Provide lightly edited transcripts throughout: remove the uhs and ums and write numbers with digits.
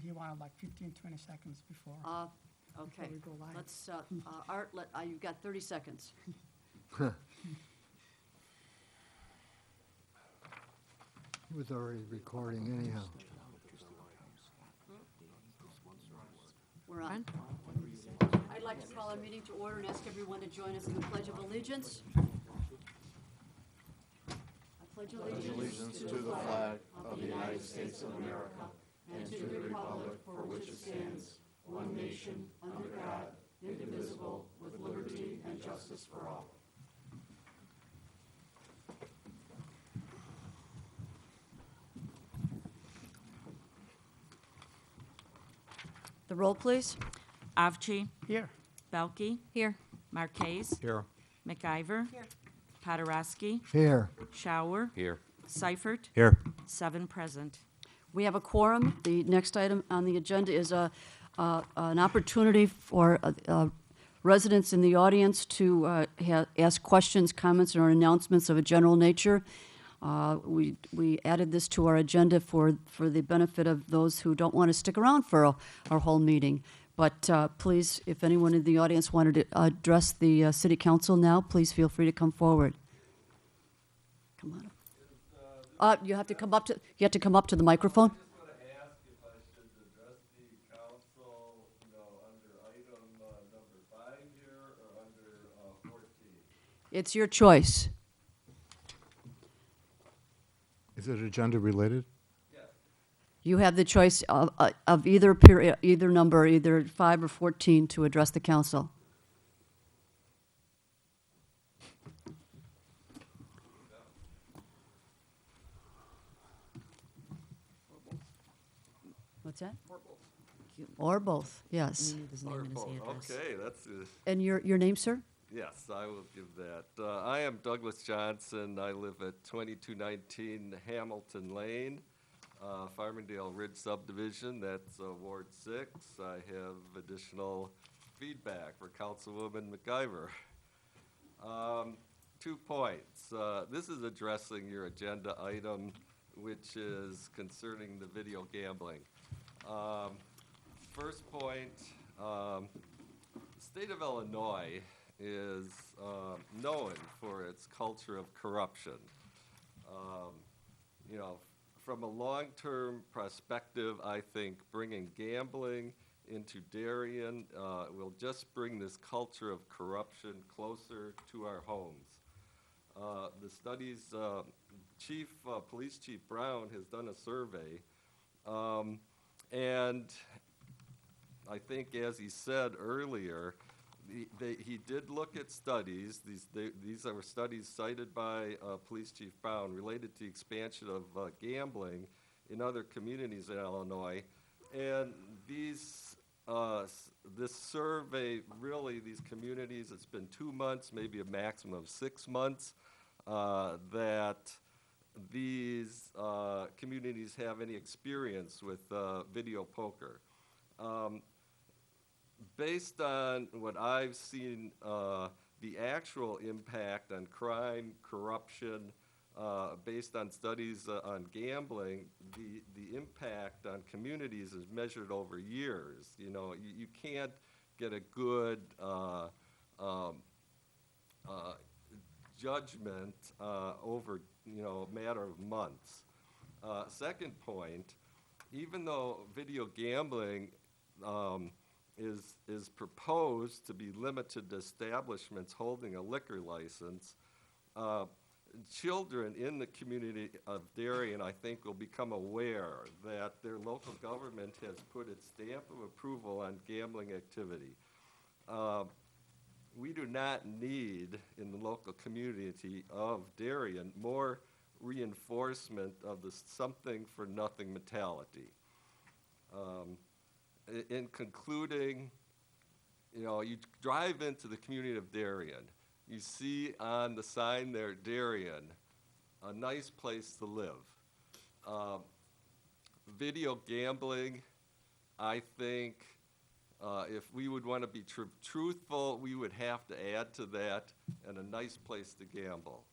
he wanted like 15, 20 seconds before. Okay. we go live. Let's, Art, you've got 30 seconds. He was already recording anyhow. We're on. I'd like to call our meeting to order and ask everyone to join us in the Pledge of Allegiance. I pledge allegiance To the flag of the United States of America and to the republic for which it stands, one nation, under God, indivisible, with liberty and justice for all. The roll, please. Avci, Here. Belkey. Here. Marquez. Here. McIver. Here. Paderewski. Here. Shower. Here. Seifert. Here. 7 present. We have a quorum. The next item on the agenda is an opportunity for residents in the audience to ask questions, comments, or announcements of a general nature. We added this to our agenda for the benefit of those who don't want to stick around for our whole meeting. But please, if anyone in the audience wanted to address the city council now, please feel free to come forward. Come on up. You have to come up to the microphone. I just want to ask if I should address the council, under item number 5 here or under 14. It's your choice. Is it agenda related? Yes. You have the choice of either period, either number, either 5 or 14, to address the council. What's that? Or both, yes. Okay, that's And your name, sir? yes, I will give that. I am Douglas Johnson. I live at 2219 Hamilton Lane, Farmingdale Ridge subdivision. That's Ward 6. I have additional feedback for Councilwoman McIver. 2 points. This is addressing your agenda item, which is concerning the video gambling. First point, the state of Illinois is known for its culture of corruption. From a long-term perspective, I think bringing gambling into Darien will just bring this culture of corruption closer to our homes. The studies, Police Chief Brown has done a survey, and I think, as he said earlier, he did look at studies. These are studies cited by Police Chief Brown related to the expansion of gambling in other communities in Illinois. And this survey, really, these communities, it's been 2 months, maybe a maximum of 6 months, that these communities have any experience with video poker. Based on what I've seen, the actual impact on crime, corruption, based on studies on gambling, the impact on communities is measured over years. You can't get a good judgment over a matter of months. Second point, even though video gambling is proposed to be limited to establishments holding a liquor license, children in the community of Darien, I think, will become aware that their local government has put its stamp of approval on gambling activity. We do not need, in the local community of Darien, more reinforcement of the something-for-nothing mentality. In concluding, you drive into the community of Darien, you see on the sign there, Darien, a nice place to live. Video gambling, I think, if we would want to be truthful, we would have to add to that, and a nice place to gamble.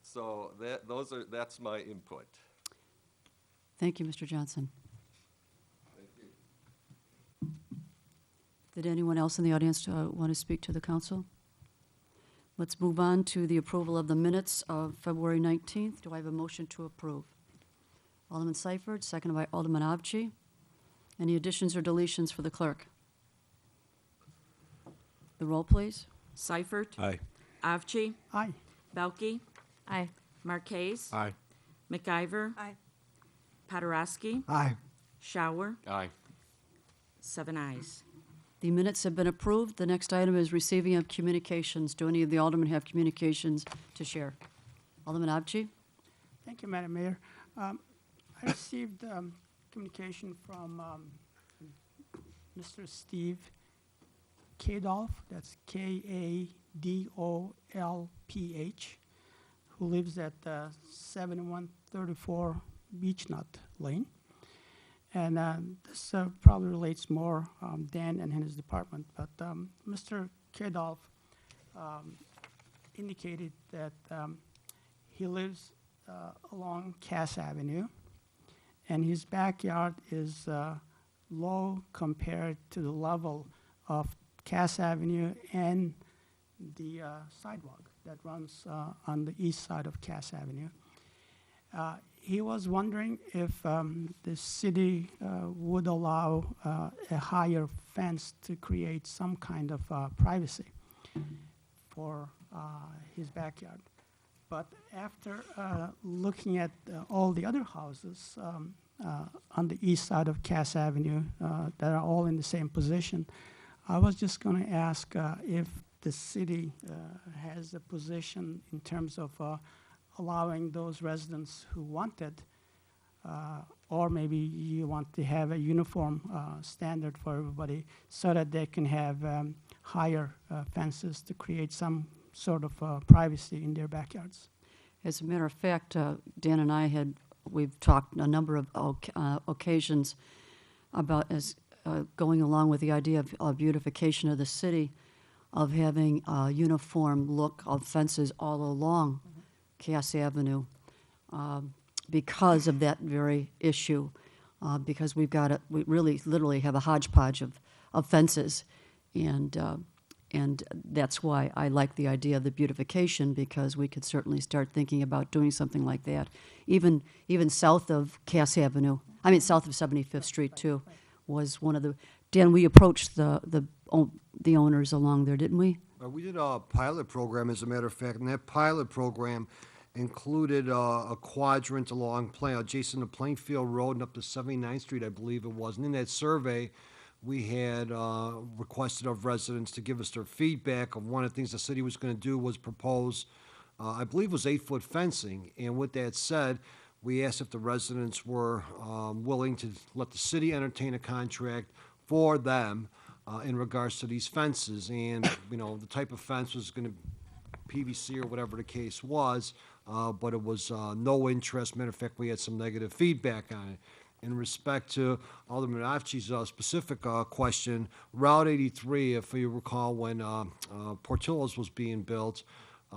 So that's my input. Thank you, Mr. Johnson. Did anyone else in the audience want to speak to the council? Let's move on to the approval of the minutes of February 19th. Do I have a motion to approve? Alderman Seifert, seconded by Alderman Avci. Any additions or deletions for the clerk? The roll, please. Seifert. Aye. Avci. Aye. Belkey. Aye. Marquez. Aye. McIver. Aye. Paderewski. Aye. Shower. Aye. 7 ayes. The minutes have been approved. The next item is receiving of communications. Do any of the aldermen have communications to share? Alderman Avci? Thank you, Madam Mayor. I received communication from Mr. Steve Kadolf, that's Kadolph, who lives at 7134 Beechnut Lane. And this probably relates more Dan and his department, but Mr. Kadolf indicated that he lives along Cass Avenue, and his backyard is low compared to the level of Cass Avenue and the sidewalk that runs on the east side of Cass Avenue. He was wondering if the city would allow a higher fence to create some kind of privacy for his backyard. But after looking at all the other houses on the east side of Cass Avenue that are all in the same position, I was just going to ask if the city has a position in terms of allowing those residents who want it, or maybe you want to have a uniform standard for everybody so that they can have higher fences to create some sort of privacy in their backyards. As a matter of fact, Dan and we've talked a number of occasions about going along with the idea of beautification of the city, of having a uniform look of fences all along Cass Avenue, because of that very issue, because we really literally have a hodgepodge of fences, and that's why I like the idea of the beautification, because we could certainly start thinking about doing something like that, even south of Cass Avenue. I mean, south of 75th Street too, was one of the. Dan, we approached the owners along there, didn't we? We did a pilot program, as a matter of fact, and that pilot program included a quadrant along adjacent to Plainfield Road and up to 79th Street, I believe it was. And in that survey, we had requested of residents to give us their feedback of one of the things the city was going to do was propose, I believe it was 8-foot fencing. And with that said, we asked if the residents were willing to let the city entertain a contract for them in regards to these fences. And, the type of fence was going to PVC or whatever the case was, but it was no interest. Matter of fact, we had some negative feedback on it. In respect to Alderman Avci's specific question, Route 83, if you recall, when Portillo's was being built,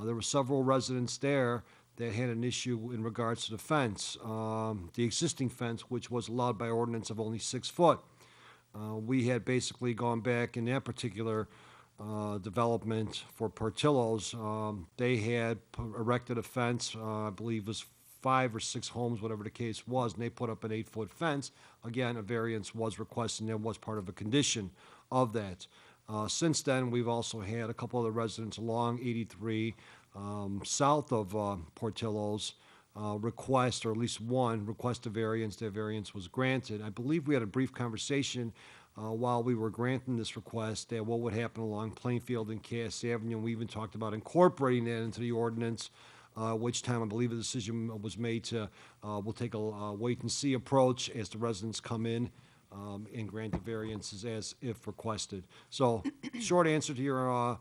there were several residents there that had an issue in regards to the fence, the existing fence, which was allowed by ordinance of only 6 foot. We had basically gone back in that particular development for Portillo's. They had erected a fence, I believe it was 5 or 6 homes, whatever the case was, and they put up an 8-foot fence. Again, a variance was requested, and that was part of a condition of that. Since then, we've also had a couple of the residents along 83, south of Portillo's, request, or at least one, request a variance. That variance was granted. I believe we had a brief conversation while we were granting this request that what would happen along Plainfield and Cass Avenue. We even talked about incorporating that into the ordinance, which time I believe the decision was made to, we'll take a wait-and-see approach as the residents come in and grant the variances as if requested. So, short answer to your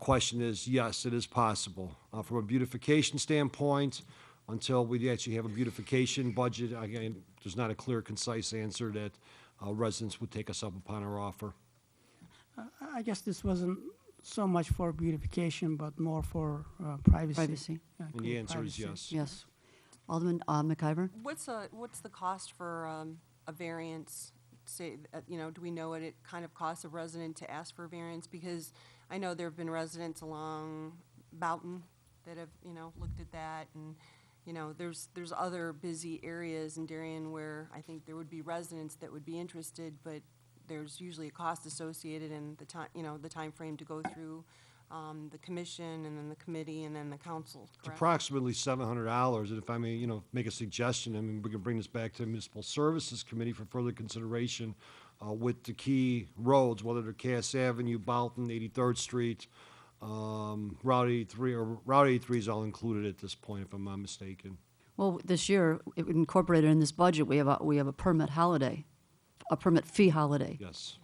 question is yes, it is possible. From a beautification standpoint, until we actually have a beautification budget, again, there's not a clear, concise answer that residents would take us up upon our offer. I guess this wasn't so much for beautification, but more for privacy. Privacy. And the answer is Privacy. yes. Yes. Alderman McIver? What's the cost for a variance say, do we know what it kind of costs a resident to ask for a variance? Because I know there have been residents along Boughton that have, looked at that, and, there's other busy areas in Darien where I think there would be residents that would be interested, but there's usually a cost associated in the time, the timeframe to go through the commission and then the committee and then the council, It's correct? approximately $700, and if I may, make a suggestion, I mean, we can bring this back to the Municipal Services Committee for further consideration with the key roads, whether they're Cass Avenue, Boughton, 83rd Street, Route 83, or Route 83 is all included at this point, if I'm not mistaken. Well, this year, incorporated in this budget, we have a permit holiday, a permit fee holiday Yes.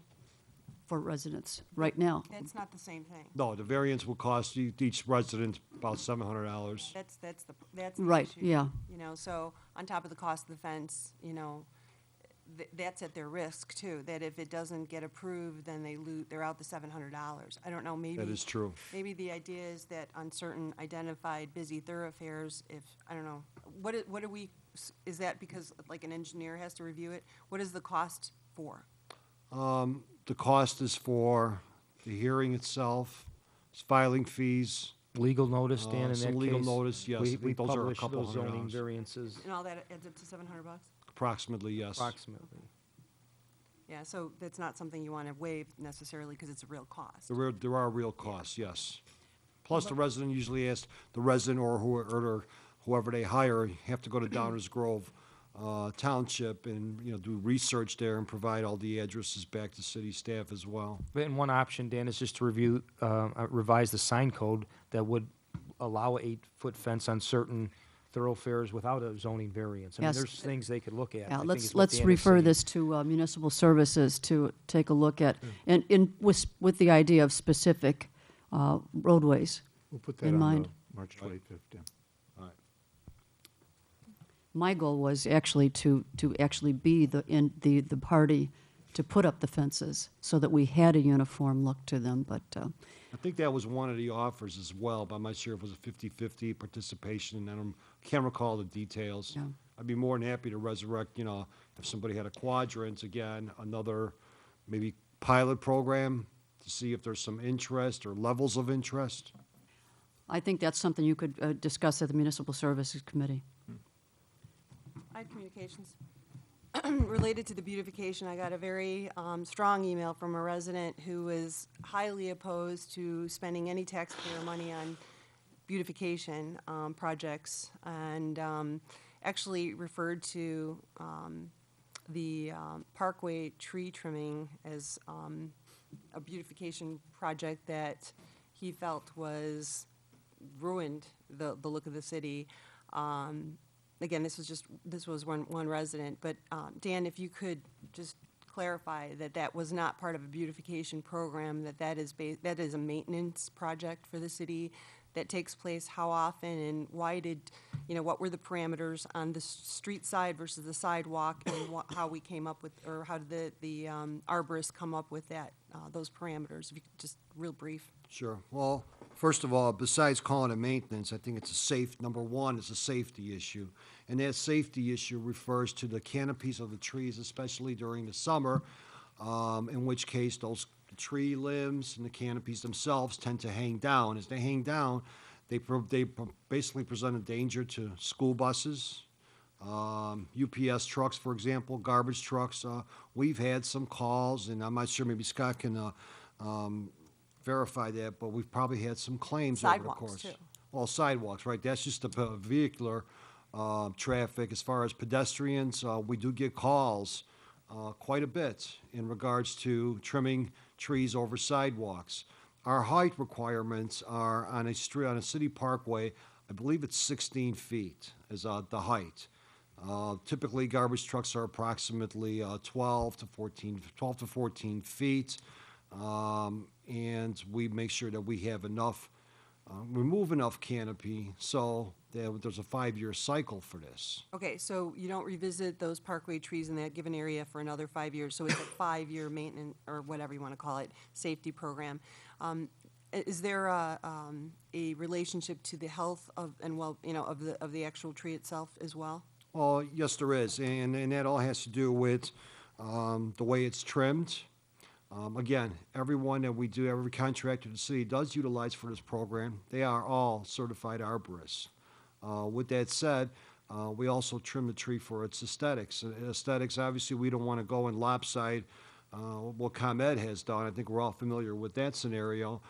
for residents right now. That's not the same thing. No, the variance will cost each resident about $700. That's the Right, issue. yeah. So on top of the cost of the fence, that's at their risk too, that if it doesn't get approved, then they're out the $700. I don't know, maybe. That is true. Maybe the idea is that on certain identified busy thoroughfares, I don't know, what do we, is that because like an engineer has to review it? What is the cost for? The cost is for the hearing itself, it's filing fees, Legal notice, Dan, in that case? some legal notice, yes. I We think those are a publish couple those $100. zoning variances And all that adds up to $700? Approximately, yes. approximately. Yeah, so that's not something you want to waive necessarily because it's a real cost. There are real costs, yes. Plus, the resident usually asks, the resident or whoever they hire, have to go to Downers Grove Township and, do research there and provide all the addresses back to city staff as well. And one option, Dan, is just to revise the sign code that would allow a 8-foot fence on certain thoroughfares without a zoning variance. I mean, Yes. there's things they could look at. I Yeah, think is what let's Dan is refer saying. this to municipal services to take a look at, and with the idea of specific roadways. We'll put that In on mind. the March 25th, yeah. All right. My goal was actually to actually be the party to put up the fences so that we had a uniform look to them, but I think that was one of the offers as well, but I'm not sure if it was a 50-50 participation, and I can't recall the details. Yeah. I'd be more than happy to resurrect, if somebody had a quadrant, again, another maybe pilot program to see if there's some interest or levels of interest. I think that's something you could discuss at the Municipal Services Committee. I have communications. Related to the beautification, I got a very strong email from a resident who was highly opposed to spending any taxpayer money on beautification projects, and actually referred to the Parkway tree trimming as a beautification project that he felt ruined the look of the city. Again, this was one resident, but Dan, if you could just clarify that was not part of a beautification program, that is a maintenance project for the city that takes place how often, and why what were the parameters on the street side versus the sidewalk, and how we came up with, or how did the arborist come up with those parameters? If you could just real brief. Sure. Well, first of all, besides calling it maintenance, I think it's number one, it's a safety issue. And that safety issue refers to the canopies of the trees, especially during the summer, in which case those tree limbs and the canopies themselves tend to hang down. As they hang down, they basically present a danger to school buses, UPS trucks, for example, garbage trucks. We've had some calls, and I'm not sure, maybe Scott can verify that, but we've probably had some claims over the Sidewalks, course. too. Well, sidewalks, right, that's just the vehicular traffic. As far as pedestrians, we do get calls quite a bit in regards to trimming trees over sidewalks. Our height requirements are on a city parkway, I believe it's 16 feet is the height. Typically, garbage trucks are approximately 12 to 14 feet. And we make sure that we have enough, remove enough canopy so that there's a 5-year cycle for this. Okay, so you don't revisit those parkway trees in that given area for another 5 years, so it's a 5-year maintenance, or whatever you want to call it, safety program. Is there a relationship to the health of the actual tree itself as well? Well, yes, there is, and that all has to do with the way it's trimmed. Again, everyone that we do, every contractor in the city does utilize for this program, they are all certified arborists. With that said, we also trim the tree for its aesthetics. Aesthetics, obviously, we don't want to go and lopside what ComEd has done. I think we're all familiar with that scenario.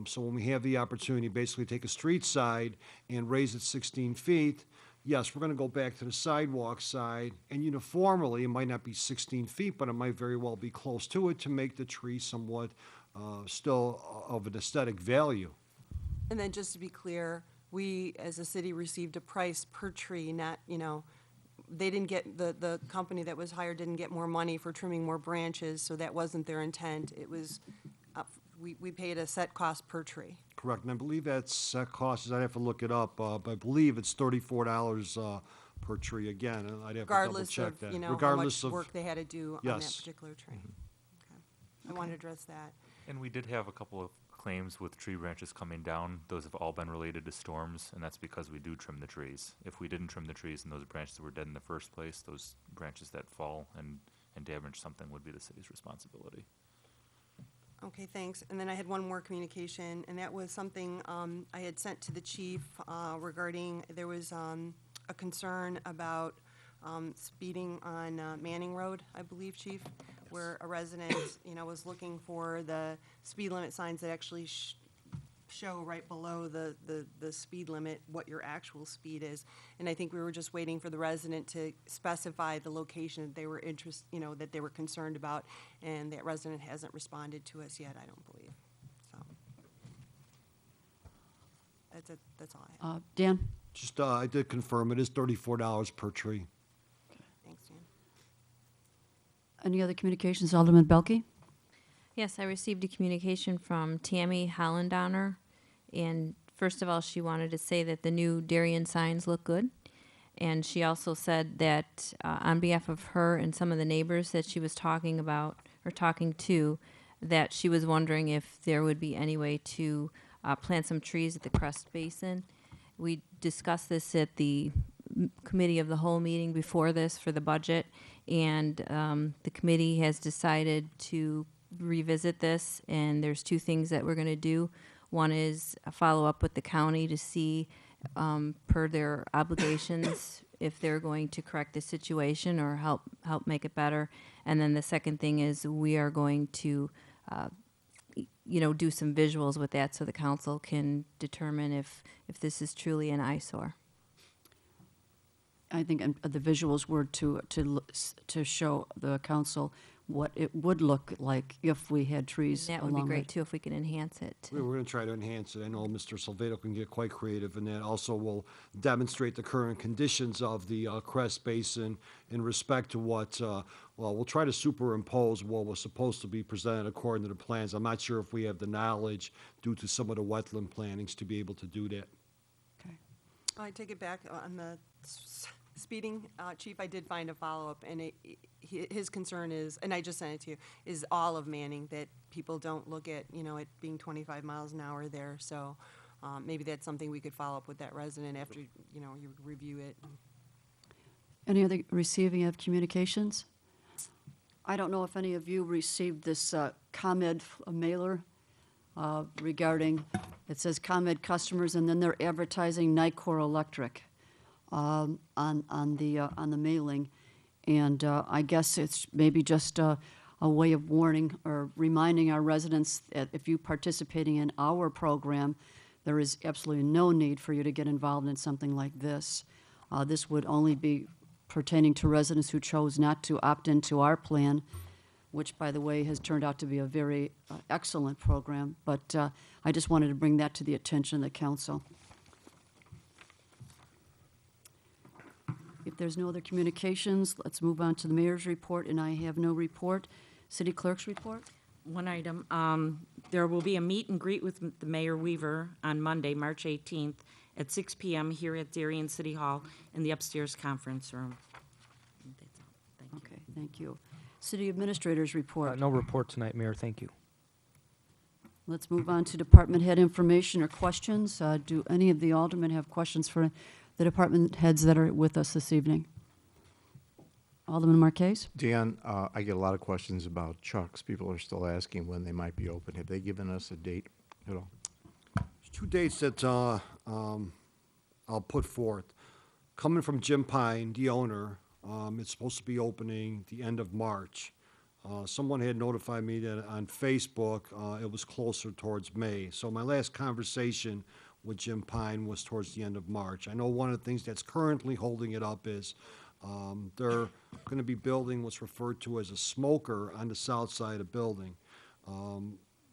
So when we have the opportunity, basically take a street side and raise it 16 feet, yes, we're going to go back to the sidewalk side, and uniformly, it might not be 16 feet, but it might very well be close to it to make the tree somewhat still of an aesthetic value. And then just to be clear, we, as a city, received a price per tree, not, they didn't get, the company that was hired didn't get more money for trimming more branches, so that wasn't their intent. It was, we paid a set cost per tree. Correct, and I believe that set cost, I'd have to look it up, but I believe it's $34 per tree again, and I'd have to double Regardless check of, that. how Regardless much of- work they had to do on that Yes. particular tree. Okay. I want to address that. And we did have a couple of claims with tree branches coming down. Those have all been related to storms, and that's because we do trim the trees. If we didn't trim the trees and those branches were dead in the first place, those branches that fall and damage something would be the city's responsibility. Okay, thanks. And then I had one more communication, and that was something I had sent to the chief regarding, there was a concern about speeding on Manning Road, I believe, Chief, where a resident, was looking for the speed limit signs that actually show right below the speed limit what your actual speed is. And I think we were just waiting for the resident to specify the location that they were that they were concerned about, and that resident hasn't responded to us yet, I don't believe. So that's it. That's all I have. Dan? Just, I did confirm, it is $34 per tree. Thanks, Dan. Any other communications? Alderman Belke? Yes, I received a communication from Tammy Hollandowner, and first of all, she wanted to say that the new Darien signs look good, and she also said that on behalf of her and some of the neighbors that she was talking to, that she was wondering if there would be any way to plant some trees at the crest basin. We discussed this at the committee of the whole meeting before this for the budget, and the committee has decided to revisit this, and there's two things that we're going to do. One is a follow-up with the county to see, per their obligations, if they're going to correct the situation or help make it better. And then the second thing is we are going to, do some visuals with that so the council can determine if this is truly an eyesore. I think the visuals were to show the council what it would look like if we had trees That along would be great, it. too, if we could enhance it. We're going to try to enhance it. I know Mr. Salvato can get quite creative, and that also will demonstrate the current conditions of the crest basin in respect to what, we'll try to superimpose what was supposed to be presented according to the plans. I'm not sure if we have the knowledge due to some of the wetland plannings to be able to do that. Okay. I take it back on the speeding, Chief, I did find a follow-up, and his concern is, and I just sent it to you, is all of Manning, that people don't look at, it being 25 miles an hour there. So maybe that's something we could follow up with that resident after, you review it. Any other receiving of communications? I don't know if any of you received this ComEd mailer regarding, it says ComEd customers, and then they're advertising Nicor Electric on the mailing. And I guess it's maybe just a way of warning or reminding our residents that if you're participating in our program, there is absolutely no need for you to get involved in something like this. This would only be pertaining to residents who chose not to opt into our plan, which, by the way, has turned out to be a very excellent program. But I just wanted to bring that to the attention of the council. If there's no other communications, let's move on to the mayor's report, and I have no report. City clerk's report? One item, there will be a meet and greet with the Mayor Weaver on Monday, March 18th at 6 p.m. here at Darien City Hall in the upstairs conference room. That's all. Thank you. Okay, thank you. City administrator's report. No report tonight, Mayor, thank you. Let's move on to department head information or questions. Do any of the aldermen have questions for the department heads that are with us this evening? Alderman Marquez? Dan, I get a lot of questions about Chuck's. People are still asking when they might be open. Have they given us a date at all? There's two dates that I'll put forth. Coming from Jim Pine, the owner, it's supposed to be opening the end of March. Someone had notified me that on Facebook, it was closer towards May. So my last conversation with Jim Pine was towards the end of March. I know one of the things that's currently holding it up is they're going to be building what's referred to as a smoker on the south side of the building.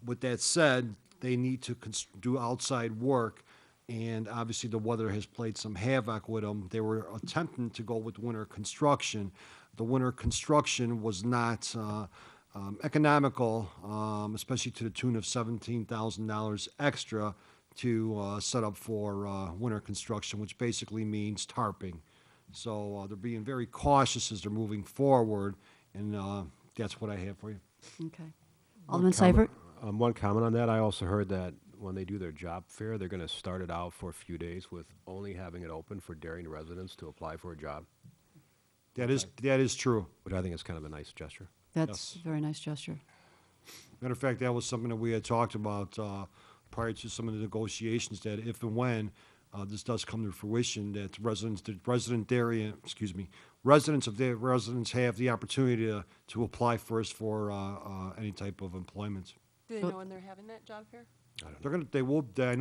With that said, they need to do outside work, and obviously the weather has played some havoc with them. They were attempting to go with winter construction. The winter construction was not economical, especially to the tune of $17,000 extra to set up for winter construction, which basically means tarping. So they're being very cautious as they're moving forward, and that's what I have for you. Okay. Alderman Seifert? One comment on that, I also heard that when they do their job fair, they're going to start it out for a few days with only having it open for Darien residents to apply for a job, That is true. which I think is kind of a nice gesture. That's a very nice gesture. Matter of fact, that was something that we had talked about prior to some of the negotiations, that if and when this does come to fruition, that residents have the opportunity to apply first for any type of employment. Do they know when they're having that job fair? I know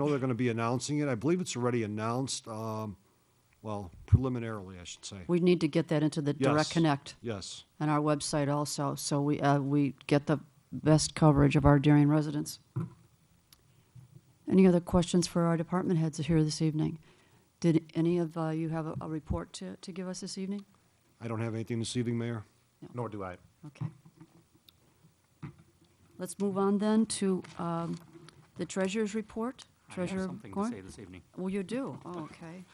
they're gonna be announcing it. I believe it's already announced, well, preliminarily, I should say. We need to get that into the Direct Yes. Connect Yes. on our website also, so we get the best coverage of our Darien residents. Any other questions for our department heads here this evening? Did any of you have a report to give us this evening? I don't have anything this evening, Mayor. Nor do I. Okay. Let's move on then to the treasurer's report. Treasurer something to Gorn? say this evening. Well, you do? Oh, okay.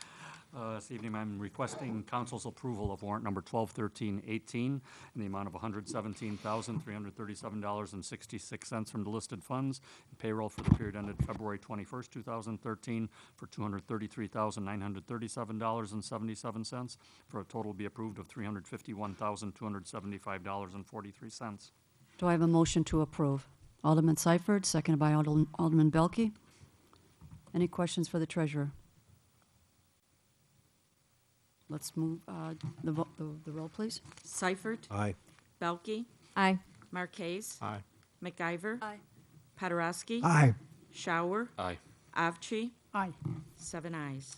This evening, I'm requesting council's approval of warrant number 121318 in the amount of $117,337.66 from the listed funds, and payroll for the period ended February 21st, 2013, for $233,937.77, for a total to be approved of $351,275.43. Do I have a motion to approve? Alderman Seifert, seconded by Alderman Belke. Any questions for the treasurer? Let's move the roll, please. Seifert? Aye. Belke? Aye. Marquez? Aye. McIver? Aye. Podorowski? Aye. Shower? Aye. Avci? Aye. 7 ayes.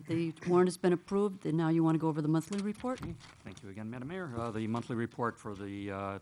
The warrant has been approved, and now you want to go over the monthly report? Thank you again, Madam Mayor. The monthly report for the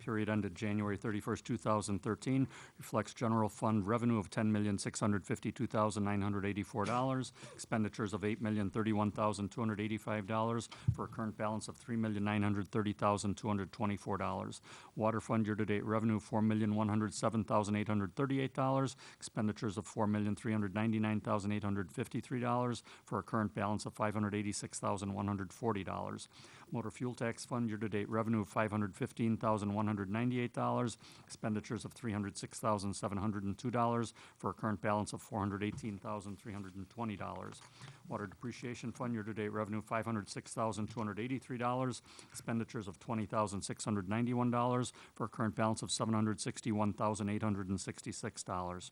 period ended January 31st, 2013 reflects general fund revenue of $10,652,984, expenditures of $8,031,285, for a current balance of $3,930,224. Water fund year-to-date revenue $4,107,838, expenditures of $4,399,853, for a current balance of $586,140. Motor fuel tax fund year-to-date revenue of $515,198, expenditures of $306,702, for a current balance of $418,320. Water depreciation fund year-to-date revenue $506,283, expenditures of $20,691, for a current balance of $761,866.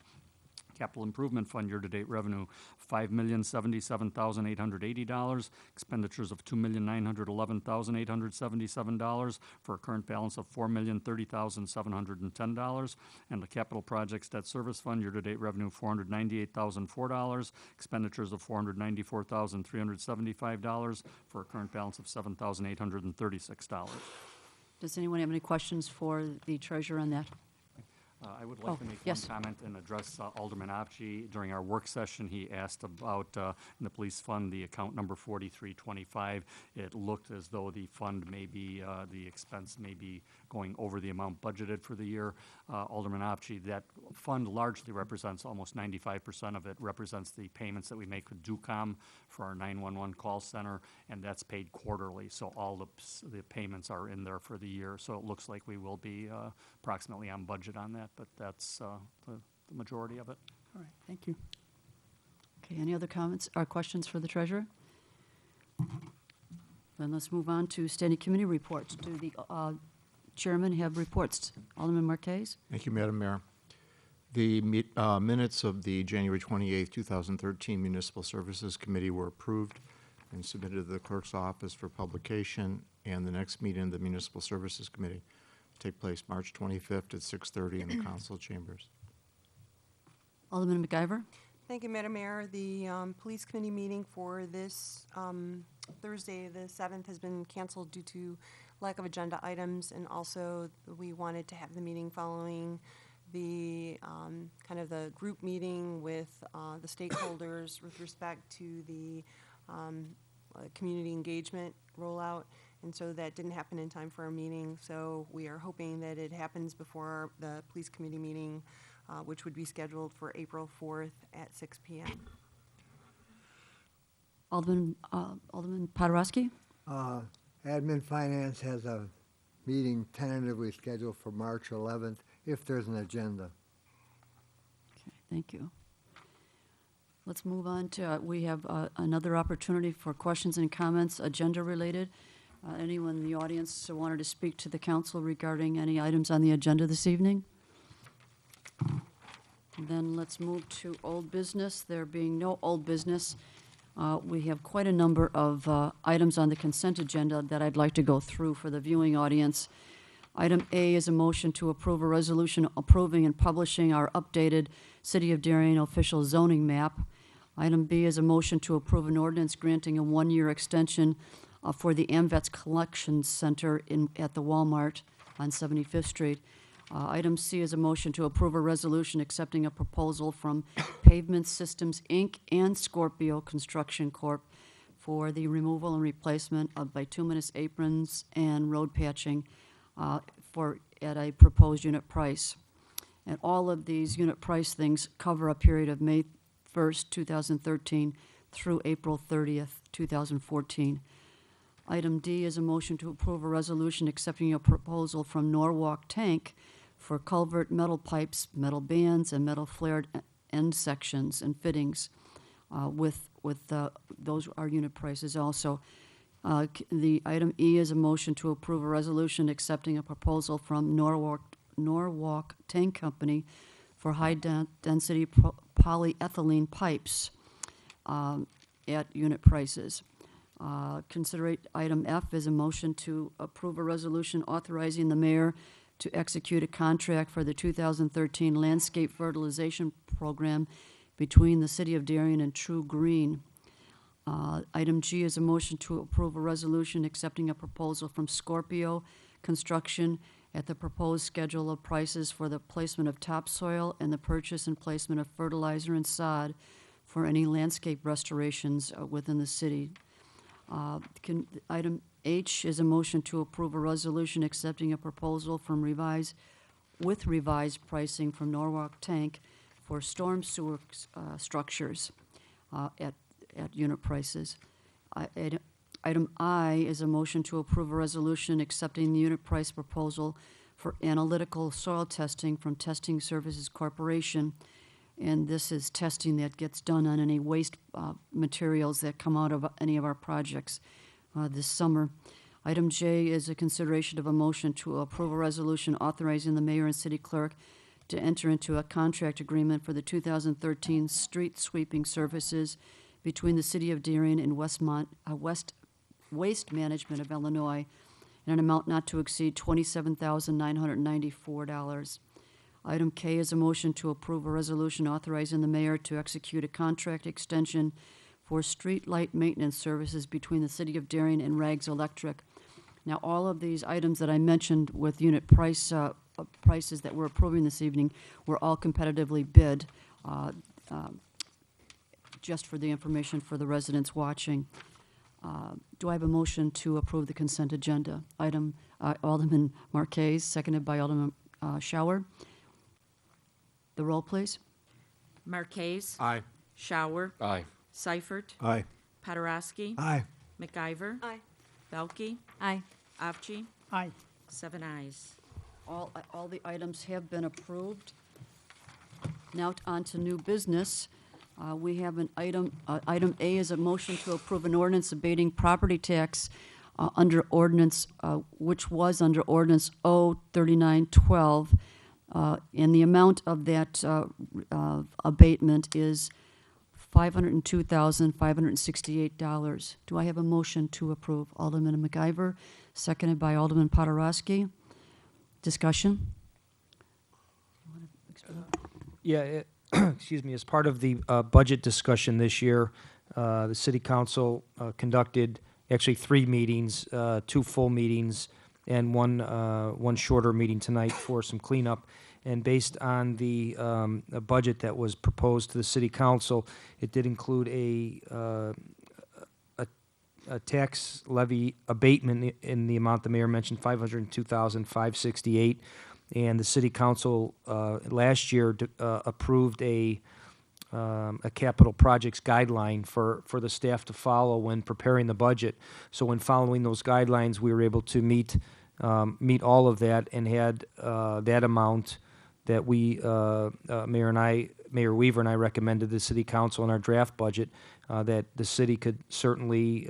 Capital Improvement Fund year-to-date revenue, $5,077,880, expenditures of $2,911,877, for a current balance of $4,030,710, and the Capital Projects Debt Service Fund year-to-date revenue, $498,004, expenditures of $494,375, for a current balance of $7,836. Does anyone have any questions for the treasurer on that? I would like to make yes. one comment and address Alderman Avci. During our work session, he asked about, in the police fund, the account number 4325. It looked as though the fund may be, the expense may be going over the amount budgeted for the year. Alderman Avci, that fund largely represents, almost 95% of it represents the payments that we make with DUCOM for our 911 call center, and that's paid quarterly. So all the payments are in there for the year. So it looks like we will be approximately on budget on that, but that's the majority of it. All right, thank you. Okay, any other comments or questions for the treasurer? Then let's move on to standing committee reports. Do the chairman have reports? Alderman Marquez? Thank you, Madam Mayor. The minutes of the January 28th, 2013 Municipal Services Committee were approved and submitted to the clerk's office for publication, and the next meeting of the Municipal Services Committee will take place March 25th at 6:30 in the council chambers. Alderman McIver? Thank you, Madam Mayor. The Police Committee meeting for this Thursday, the 7th, has been canceled due to lack of agenda items, and also we wanted to have the meeting following the kind of the group meeting with the stakeholders with respect to the community engagement rollout, and so that didn't happen in time for our meeting. So we are hoping that it happens before the Police Committee meeting, which would be scheduled for April 4th at 6 p.m. Alderman Podorowski? Admin Finance has a meeting tentatively scheduled for March 11th, if there's an agenda. Okay, thank you. Let's move on to, we have another opportunity for questions and comments, agenda-related. Anyone in the audience who wanted to speak to the council regarding any items on the agenda this evening? Then let's move to old business. There being no old business, we have quite a number of items on the consent agenda that I'd like to go through for the viewing audience. Item A is a motion to approve a resolution approving and publishing our updated City of Darien official zoning map. Item B is a motion to approve an ordinance granting a one-year extension for the AMVETS Collection Center at the Walmart on 75th Street. Item C is a motion to approve a resolution accepting a proposal from Pavement Systems, Inc. and Scorpio Construction Corp. For the removal and replacement of bituminous aprons and road patching at a proposed unit price. And all of these unit price things cover a period of May 1st, 2013 through April 30th, 2014. Item D is a motion to approve a resolution accepting a proposal from Norwalk Tank for culvert metal pipes, metal bands, and metal flared end sections and fittings those are unit prices also. The item E is a motion to approve a resolution accepting a proposal from Norwalk Tank Company for high-density polyethylene pipes at unit prices. Consider item F is a motion to approve a resolution authorizing the mayor to execute a contract for the 2013 landscape fertilization program between the City of Darien and True Green. Item G is a motion to approve a resolution accepting a proposal from Scorpio Construction at the proposed schedule of prices for the placement of topsoil and the purchase and placement of fertilizer and sod for any landscape restorations within the city. Item H is a motion to approve a resolution accepting a proposal from revised pricing from Norwalk Tank for storm sewer structures at unit prices. Item I is a motion to approve a resolution accepting the unit price proposal for analytical soil testing from Testing Services Corporation. And this is testing that gets done on any waste materials that come out of any of our projects this summer. Item J is a consideration of a motion to approve a resolution authorizing the mayor and city clerk to enter into a contract agreement for the 2013 street sweeping services between the City of Darien and Waste Management of Illinois in an amount not to exceed $27,994. Item K is a motion to approve a resolution authorizing the mayor to execute a contract extension for street light maintenance services between the City of Darien and Rags Electric. Now, all of these items that I mentioned with unit prices that we're approving this evening were all competitively bid, just for the information for the residents watching. Do I have a motion to approve the consent agenda? Item Alderman Marquez, seconded by Alderman Schauer. The roll, please. Marquez. Aye. Schauer. Aye. Seifert. Aye. Podorowski. Aye. McIver. Aye. Belke. Aye. Avci. Aye. 7 ayes. All the items have been approved. Now on to new business. We have an item A is a motion to approve an ordinance abating property tax under ordinance, which was under ordinance O3912, and the amount of that abatement is $502,568. Do I have a motion to approve? Alderman McIver, seconded by Alderman Poderowski. Discussion? Yeah, excuse me, as part of the budget discussion this year, the city council conducted actually 3 meetings, 2 full meetings, and one shorter meeting tonight for some cleanup. And based on the budget that was proposed to the city council, it did include a tax levy abatement in the amount the mayor mentioned, $502,568. And the city council last year approved a capital projects guideline for the staff to follow when preparing the budget. So when following those guidelines, we were able to meet all of that and had that amount that we, Mayor Weaver and I recommended to the city council in our draft budget, that the city could certainly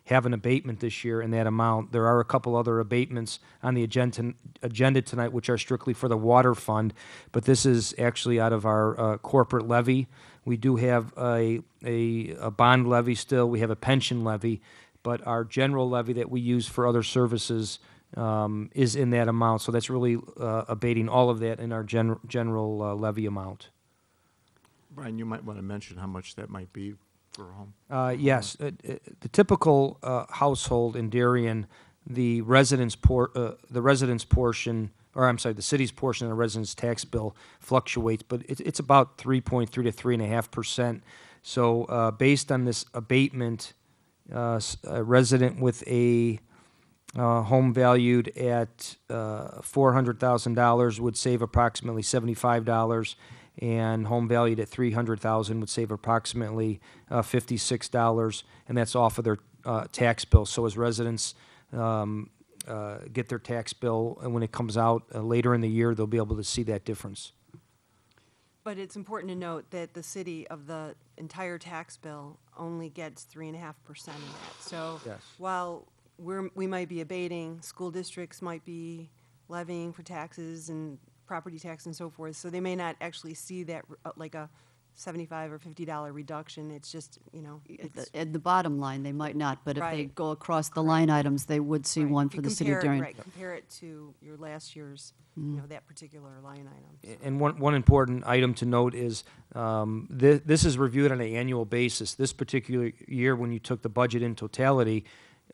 have an abatement this year in that amount. There are a couple other abatements on the agenda tonight, which are strictly for the water fund, but this is actually out of our corporate levy. We do have a bond levy still. We have a pension levy, but our general levy that we use for other services is in that amount. So that's really abating all of that in our general levy amount. Brian, you might want to mention how much that might be for a home. Yes, the typical household in Darien, the residence portion, or I'm sorry, the city's portion of the residence tax bill fluctuates, but it's about 3.3 to 3.5%. So based on this abatement, a resident with a home valued at $400,000 would save approximately $75, and home valued at $300,000 would save approximately $56, and that's off of their tax bill. So as residents get their tax bill, and when it comes out later in the year, they'll be able to see that difference. But it's important to note that the city of the entire tax bill only gets 3.5% of that. So Yes. while we might be abating, school districts might be levying for taxes and property tax and so forth, so they may not actually see that like a $75 or $50 reduction. It's just, it's At the bottom line, they might not, but if they Right. go across the line items, they would see right. one If for you the city of compare it- Darien. Right, compare it to your last year's, that particular line item. so. And one important item to note is this is reviewed on an annual basis. This particular year, when you took the budget in totality,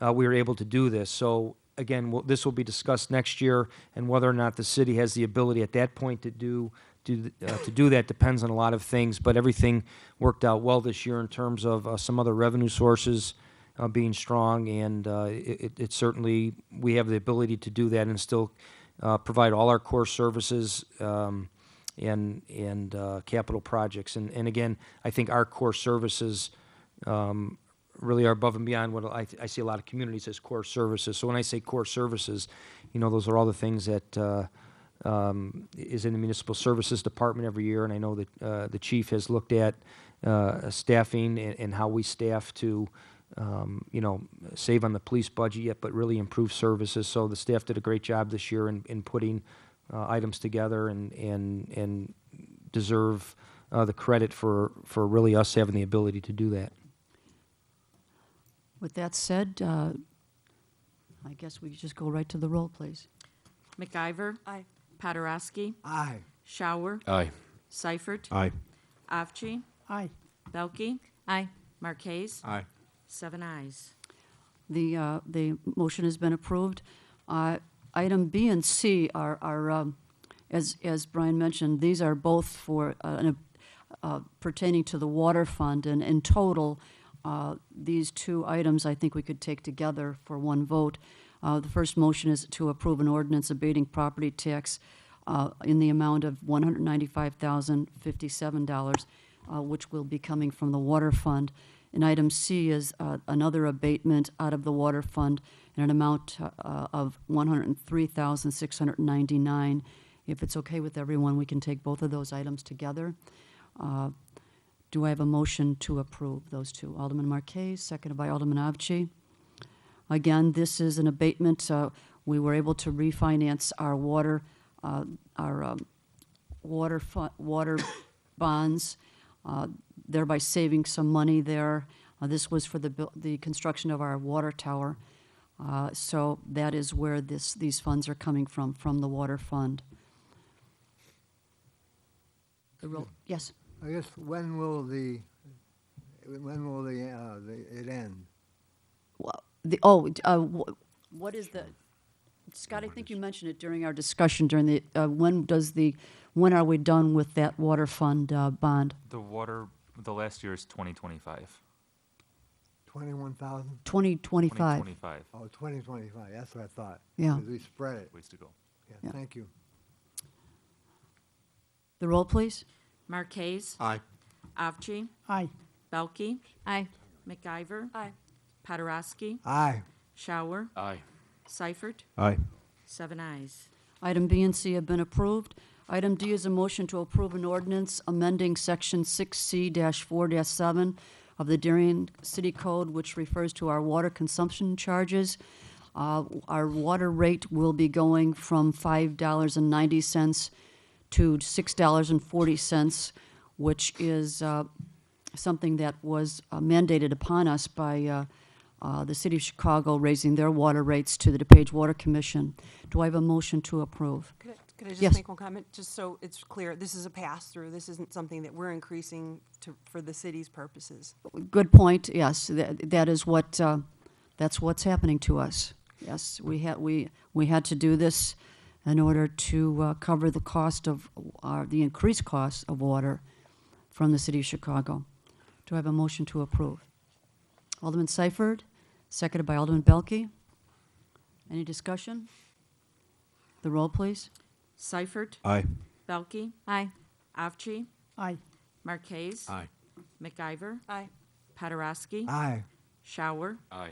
we were able to do this. So again, this will be discussed next year, and whether or not the city has the ability at that point to do that depends on a lot of things. But everything worked out well this year in terms of some other revenue sources being strong, and it certainly, we have the ability to do that and still provide all our core services and capital projects. And again, I think our core services really are above and beyond what I see a lot of communities as core services. So when I say core services, those are all the things that is in the municipal services department every year. And I know that the chief has looked at staffing and how we staff to save on the police budget yet, but really improve services. So the staff did a great job this year in putting items together and deserve the credit for really us having the ability to do that. With that said, I guess we just go right to the roll, please. McIver. Aye. Poderowski. Aye. Shower. Aye. Seifert. Aye. Avci. Aye. Belkey. Aye. Marquez. Aye. 7 ayes. The motion has been approved. Item B and C are as Brian mentioned, these are both for pertaining to the water fund, and in total, these two items I think we could take together for one vote. The first motion is to approve an ordinance abating property tax in the amount of $195,057, which will be coming from the water fund. And item C is another abatement out of the water fund in an amount of $103,699. If it's okay with everyone, we can take both of those items together. Do I have a motion to approve those two? Alderman Marquez, seconded by Alderman Avci. Again, this is an abatement. We were able to refinance our water bonds, thereby saving some money there. This was for the construction of our water tower. So that is where these funds are coming from the water fund. Yes? I guess when will it end? Well, what is the, Scott, I think you mentioned it during our discussion during the, when are we done with that water fund bond? The last year is 2025. 21,000? 2025. 2025. Oh, 2025, that's what I thought. Yeah. Because we spread it. Ways to go. Yeah, thank you. The roll, please. Marquez. Aye. Avci. Aye. Belkey. Aye. McIver. Aye. Podorowski. Aye. Shower. Aye. Seifert. Aye. 7 ayes. Item B and C have been approved. Item D is a motion to approve an ordinance amending Section 6C-4-7 of the Darien City Code, which refers to our water consumption charges. Our water rate will be going from $5.90 to $6.40, which is something that was mandated upon us by the City of Chicago raising their water rates to the DePage Water Commission. Do I have a motion to approve? Could I just Yes. make one comment, just so it's clear? This is a pass-through. This isn't something that we're increasing for the city's purposes. Good point, yes. That is what, that's what's happening to us. Yes, we had to do this in order to cover the cost of, the increased cost of water from the City of Chicago. Do I have a motion to approve? Alderman Seifert, seconded by Alderman Belke. Any discussion? The roll, please. Seifert. Aye. Belkey. Aye. Avci. Aye. Marquez. Aye. McIver. Aye. Podorowski. Aye. Shower. Aye.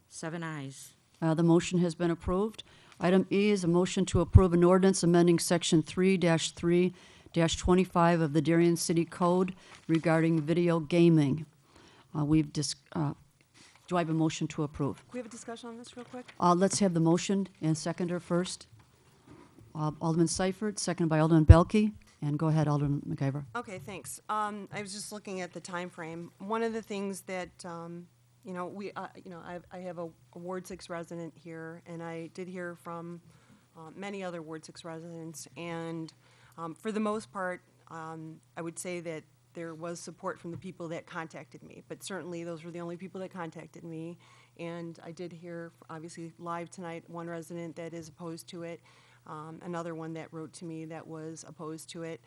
7 ayes. The motion has been approved. Item E is a motion to approve an ordinance amending Section 3-3-25 of the Darien City Code regarding video gaming. Do I have a motion to approve? Can we have a discussion on this real quick? Let's have the motion and seconder first. Alderman Seifert, seconded by Alderman Belke. And go ahead, Alderman McIver. Okay, thanks. I was just looking at the time frame. One of the things that, I have a Ward 6 resident here, and I did hear from many other Ward 6 residents, and for the most part, I would say that there was support from the people that contacted me, but certainly those were the only people that contacted me. And I did hear, obviously, live tonight, one resident that is opposed to it, another one that wrote to me that was opposed to it.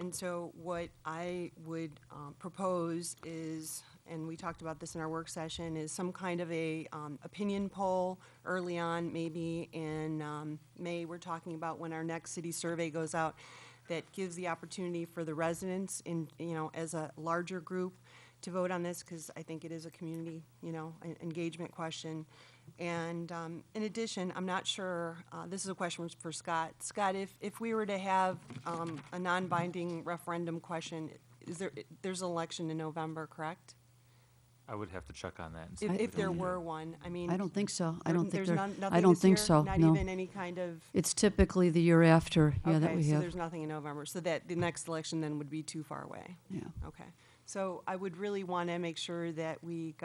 And so what I would propose is, and we talked about this in our work session, is some kind of a opinion poll early on, maybe in May. We're talking about when our next city survey goes out, that gives the opportunity for the residents in, as a larger group to vote on this, because I think it is a community, engagement question. And in addition, I'm not sure, this is a question for Scott. Scott, if we were to have a non-binding referendum question, there's an election in November, correct? I would have to check on that. And see If there were one, I mean. I don't think so. I don't think there's there. nothing I don't this think year? so. Not no. even any kind of. It's typically the year after. Yeah, that we Okay, so have. there's nothing in November, so that the next election then would be too far away. Yeah. Okay, so I would really want to make sure that we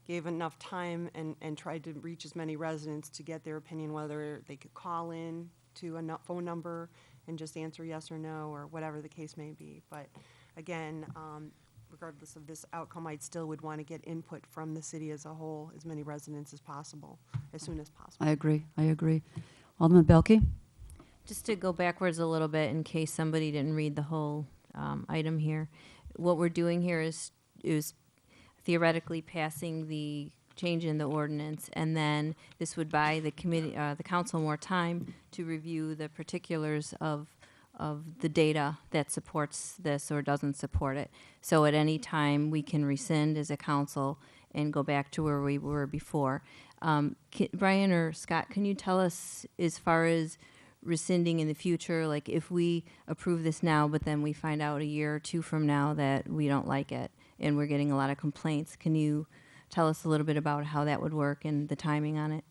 gave enough time and tried to reach as many residents to get their opinion, whether they could call in to a phone number and just answer yes or no, or whatever the case may be. But again, regardless of this outcome, I still would want to get input from the city as a whole, as many residents as possible, as soon as possible. I agree. Alderman Belke? Just to go backwards a little bit in case somebody didn't read the whole item here. What we're doing here is theoretically passing the change in the ordinance, and then this would buy the committee, the council more time to review the particulars of the data that supports this or doesn't support it. So at any time, we can rescind as a council and go back to where we were before. Brian or Scott, can you tell us, as far as rescinding in the future, like if we approve this now, but then we find out a year or two from now that we don't like it and we're getting a lot of complaints, can you tell us a little bit about how that would work and the timing on it?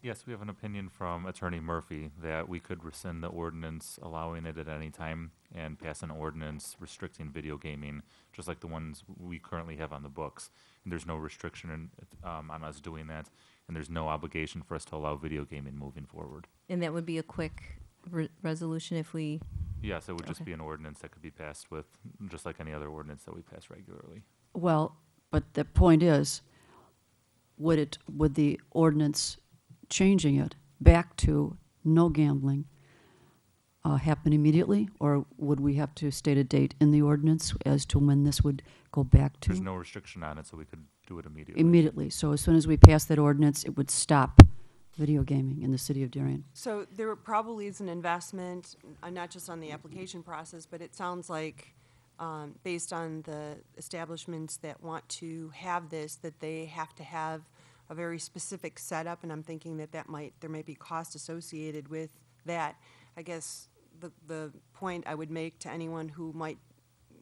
Yes, we have an opinion from Attorney Murphy that we could rescind the ordinance allowing it at any time and pass an ordinance restricting video gaming, just like the ones we currently have on the books. And there's no restriction on us doing that, and there's no obligation for us to allow video gaming moving forward. And that would be a quick resolution if we, Yes, it would just Okay. be an ordinance that could be passed with, just like any other ordinance that we pass regularly. Well, but the point is, would the ordinance changing it back to no gambling happen immediately? Or would we have to state a date in the ordinance as to when this would go back to? There's no restriction on it, so we could do it immediately. Immediately. So as soon as we pass that ordinance, it would stop video gaming in the city of Darien. So there probably is an investment, not just on the application process, but it sounds like, based on the establishments that want to have this, that they have to have a very specific setup, and I'm thinking that there might be cost associated with that. I guess the point I would make to anyone who might,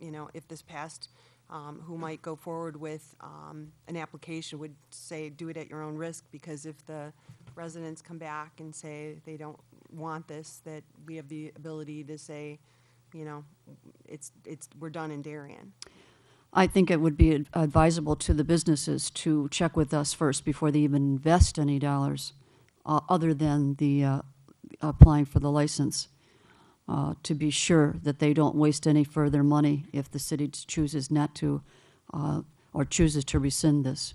if this passed, who might go forward with an application would say, do it at your own risk, because if the residents come back and say they don't want this, that we have the ability to say, we're done in Darien. I think it would be advisable to the businesses to check with us first before they even invest any dollars, other than the applying for the license, to be sure that they don't waste any further money if the city chooses not to, or chooses to rescind this.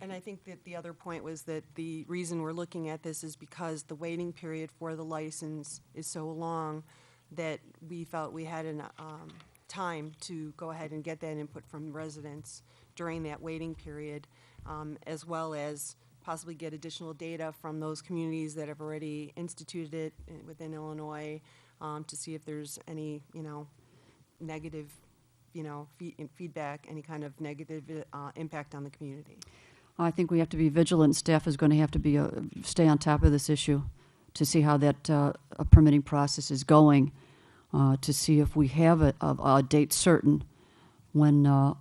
And I think that the other point was that the reason we're looking at this is because the waiting period for the license is so long that we felt we had an time to go ahead and get that input from residents during that waiting period, as well as possibly get additional data from those communities that have already instituted it within Illinois, to see if there's any, negative, feedback, any kind of negative impact on the community. I think we have to be vigilant. Staff is going to have to be stay on top of this issue to see how that permitting process is going, to see if we have a date certain when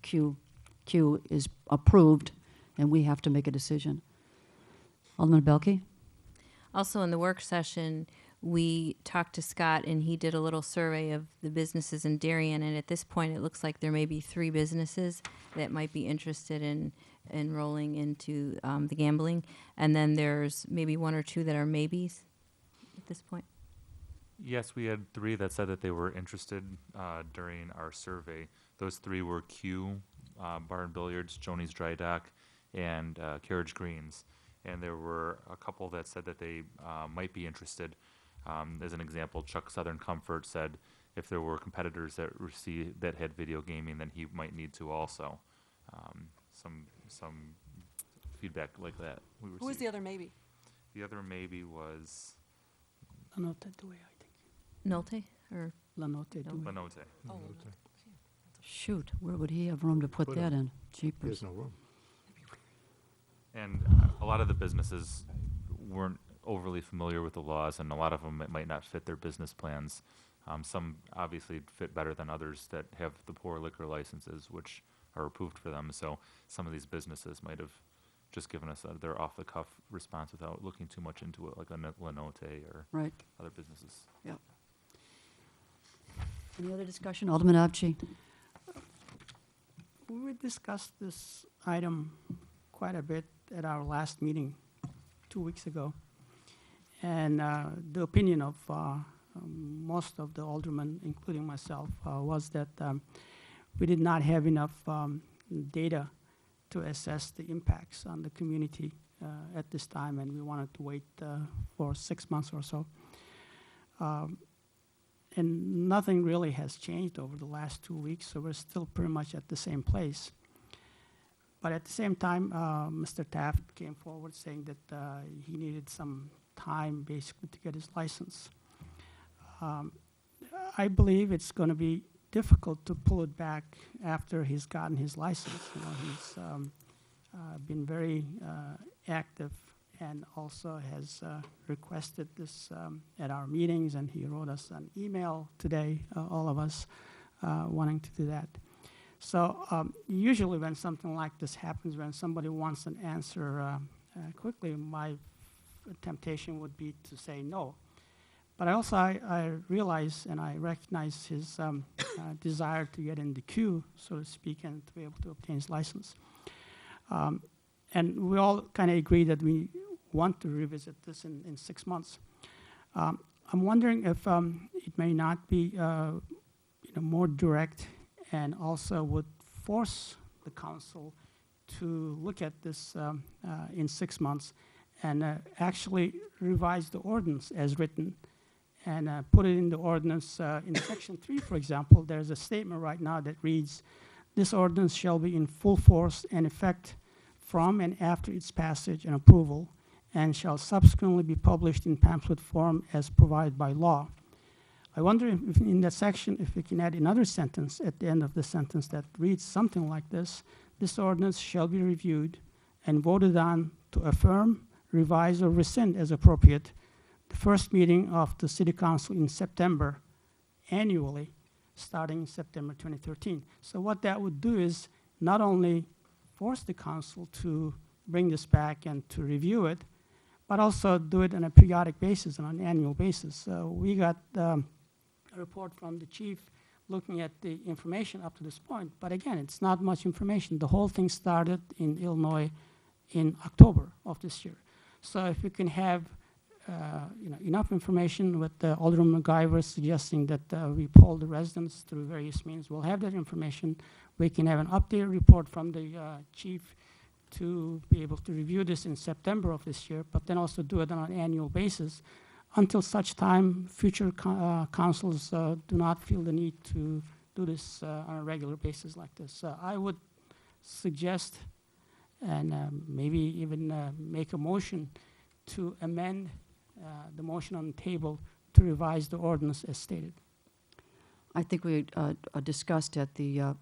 Q is approved and we have to make a decision. Alderman Belke? also in the work session, we talked to Scott and he did a little survey of the businesses in Darien, and at this point it looks like there may be 3 businesses that might be interested in enrolling into the gambling, and then there's maybe 1 or 2 that are maybes at this point. Yes, we had 3 that said that they were interested during our survey. Those 3 were Q, Bar and Billiards, Joni's Dry Dock, and Carriage Greens. And there were a couple that said that they might be interested. As an example, Chuck Southern Comfort said if there were competitors that had video gaming, then he might need to also. Some feedback like that we received. Who was the other maybe? The other maybe was Lanote Dewey, I think. Nolte or Lanote Dewey. Lanote. Oh, Shoot, where would he have room to put that in? Jeepers. There's no room. And a lot of the businesses weren't overly familiar with the laws, and a lot of them, it might not fit their business plans. Some obviously fit better than others that have the poor liquor licenses, which are approved for them. So some of these businesses might have just given us their off-the-cuff response without looking too much into it, like a Lanote or Right. other businesses. Yep. Any other discussion? Alderman Abchi? We discussed this item quite a bit at our last meeting 2 weeks ago. And the opinion of most of the aldermen, including myself, was that we did not have enough data to assess the impacts on the community at this time, and we wanted to wait for 6 months or so. And nothing really has changed over the last 2 weeks, so we're still pretty much at the same place. But at the same time, Mr. Taft came forward saying that he needed some time basically to get his license. I believe it's going to be difficult to pull it back after he's gotten his license. You know, he's been very active and also has requested this at our meetings, and he wrote us an email today, all of us wanting to do that. So usually when something like this happens, when somebody wants an answer quickly, my temptation would be to say no. But I realize and I recognize his desire to get in the queue, so to speak, and to be able to obtain his license. And we all kind of agree that we want to revisit this in 6 months. I'm wondering if it may not be more direct and also would force the council to look at this in 6 months and actually revise the ordinance as written and put it in the ordinance. In section 3, for example, there's a statement right now that reads, "This ordinance shall be in full force and effect from and after its passage and approval, and shall subsequently be published in pamphlet form as provided by law." I wonder if in that section, if we can add another sentence at the end of the sentence that reads something like this: "This ordinance shall be reviewed and voted on to affirm, revise, or rescind as appropriate the first meeting of the City Council in September annually, starting in September 2013. So what that would do is not only force the council to bring this back and to review it, but also do it on a periodic basis, on an annual basis. So we got a report from the chief looking at the information up to this point. But again, it's not much information. The whole thing started in Illinois in October of this year. So if we can have enough information with Alderman McGyver suggesting that we poll the residents through various means, we'll have that information. We can have an updated report from the chief to be able to review this in September of this year, but then also do it on an annual basis until such time future councils do not feel the need to do this on a regular basis like this. I would suggest and maybe even make a motion to amend the motion on the table to revise the ordinance as stated. I think we discussed at the,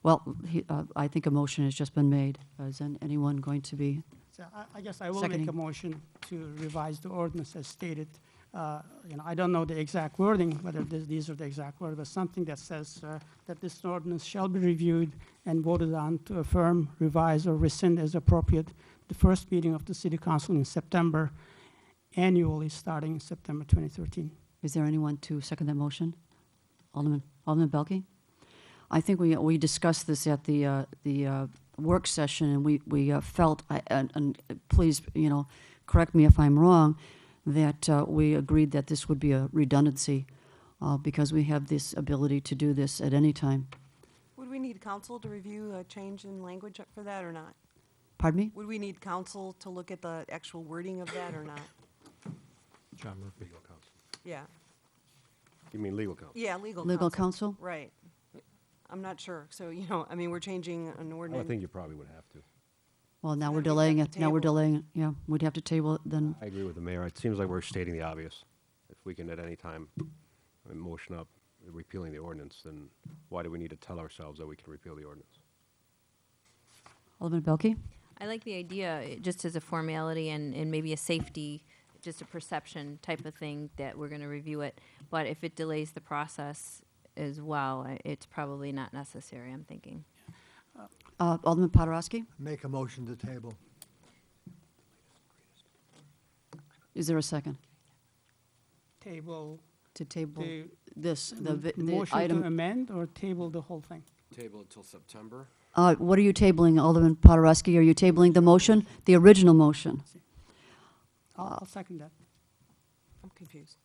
I think a motion has just been made. Is anyone going to be? So I guess I will Seconding. make a motion to revise the ordinance as stated. I don't know the exact wording, whether these are the exact words, but something that says that this ordinance shall be reviewed and voted on to affirm, revise, or rescind as appropriate the first meeting of the City Council in September, annually starting in September 2013. Is there anyone to second that motion? Alderman Belke? I think we discussed this at the work session, and we felt, and please, correct me if I'm wrong, that we agreed that this would be a redundancy because we have this ability to do this at any time. Would we need council to review a change in language for that or not? Pardon me? Would we need council to look at the actual wording of that or not? John Murphy. Legal counsel. Yeah, You mean legal counsel? yeah, legal counsel. Legal counsel? Right. I'm not sure. So, we're changing an I ordinance. would think you probably would have to. Well, now Then we're we'd have delaying to it. Now we're table it. delaying it. Yeah, we'd have to table it then. I agree with the mayor. It seems like we're stating the obvious. If we can at any time motion up repealing the ordinance, then why do we need to tell ourselves that we can repeal the ordinance? Alderman Belke? I like the idea, just as a formality and maybe a safety, just a perception type of thing, that we're going to review it. But if it delays the process as well, it's probably not necessary, I'm thinking. Alderman Podorowski? Make a motion to table. Is there a second? Table To table the the motion item? to amend or table the whole thing? Table until September. What are you tabling, Alderman Podorowski? Are you tabling the motion, the original motion? I'll second that. I'm confused.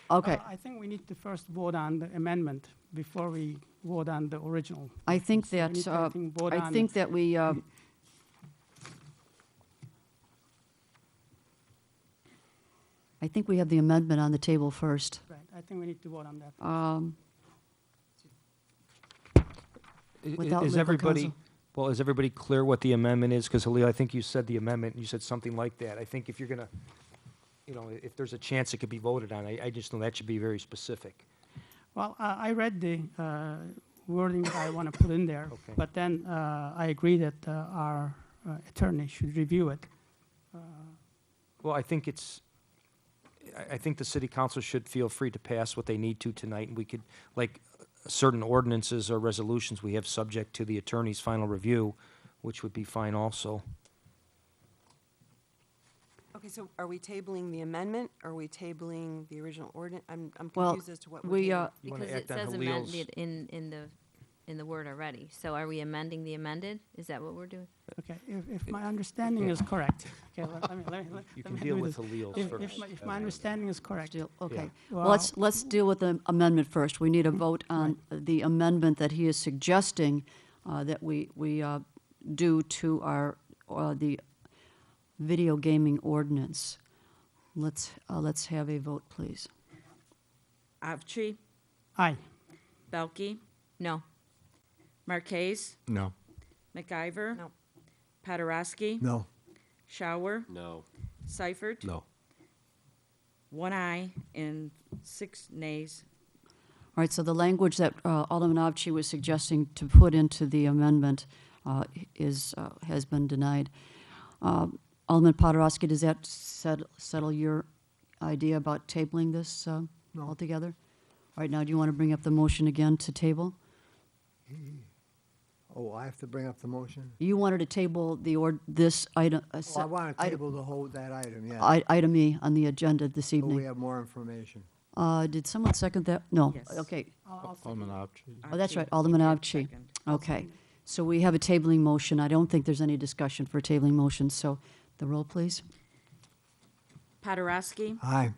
Okay. I think we need to first vote on the amendment before we vote on the original. I think So we that, need to, I think, vote I on- think that we, I think we have the amendment on the table first. Right, I think we need to vote on that. Without Is legal everybody, counsel. well, is everybody clear what the amendment is? Because Halil, I think you said the amendment, you said something like that. I think if you're gonna, if there's a chance it could be voted on, I just know that should be very specific. Well, I read the wording that I want to put in there, Okay. but then I agree that our attorney should review it. Well, I think I think the city council should feel free to pass what they need to tonight, and we could, like certain ordinances or resolutions we have subject to the attorney's final review, which would be fine also. Okay, so are we tabling the amendment, or are we tabling the original ordinance? I'm Well, confused as to what we're we, tabling. You wanna Because it act on says Halil's- amended in the word already. So are we amending the amended? Is that what we're doing? Okay, if my understanding is correct, okay, let me. You let can me deal do with this. Halil's If first. my understanding is correct, Okay. Yeah. Well, let's deal with the amendment first. We need a vote on the amendment that he is suggesting that we do to our, the video gaming ordinance. Let's have a vote, please. Avci, aye. Belkey, No. Marquez, No. McIver. No. Paderewski. No. Shower, No. Seifert. No. 1 aye and 6 nays. All right, so the language that Alderman Avci was suggesting to put into the amendment has been denied. Alderman Poderowski, does that settle your idea about tabling this altogether? All right, now do you want to bring up the motion again to table? Oh, I have to bring up the motion? You wanted to table this item. Oh, I want to table that item, yeah. Item E on the agenda this So we evening. have more information. Did someone second that? No. Yes. Okay. Alderman Opchi. Oh, that's right, Avci, Alderman you did Avci. second. Okay. So we have a tabling motion. I don't think there's any discussion for tabling motion, so the roll, please. Paderewski, Aye.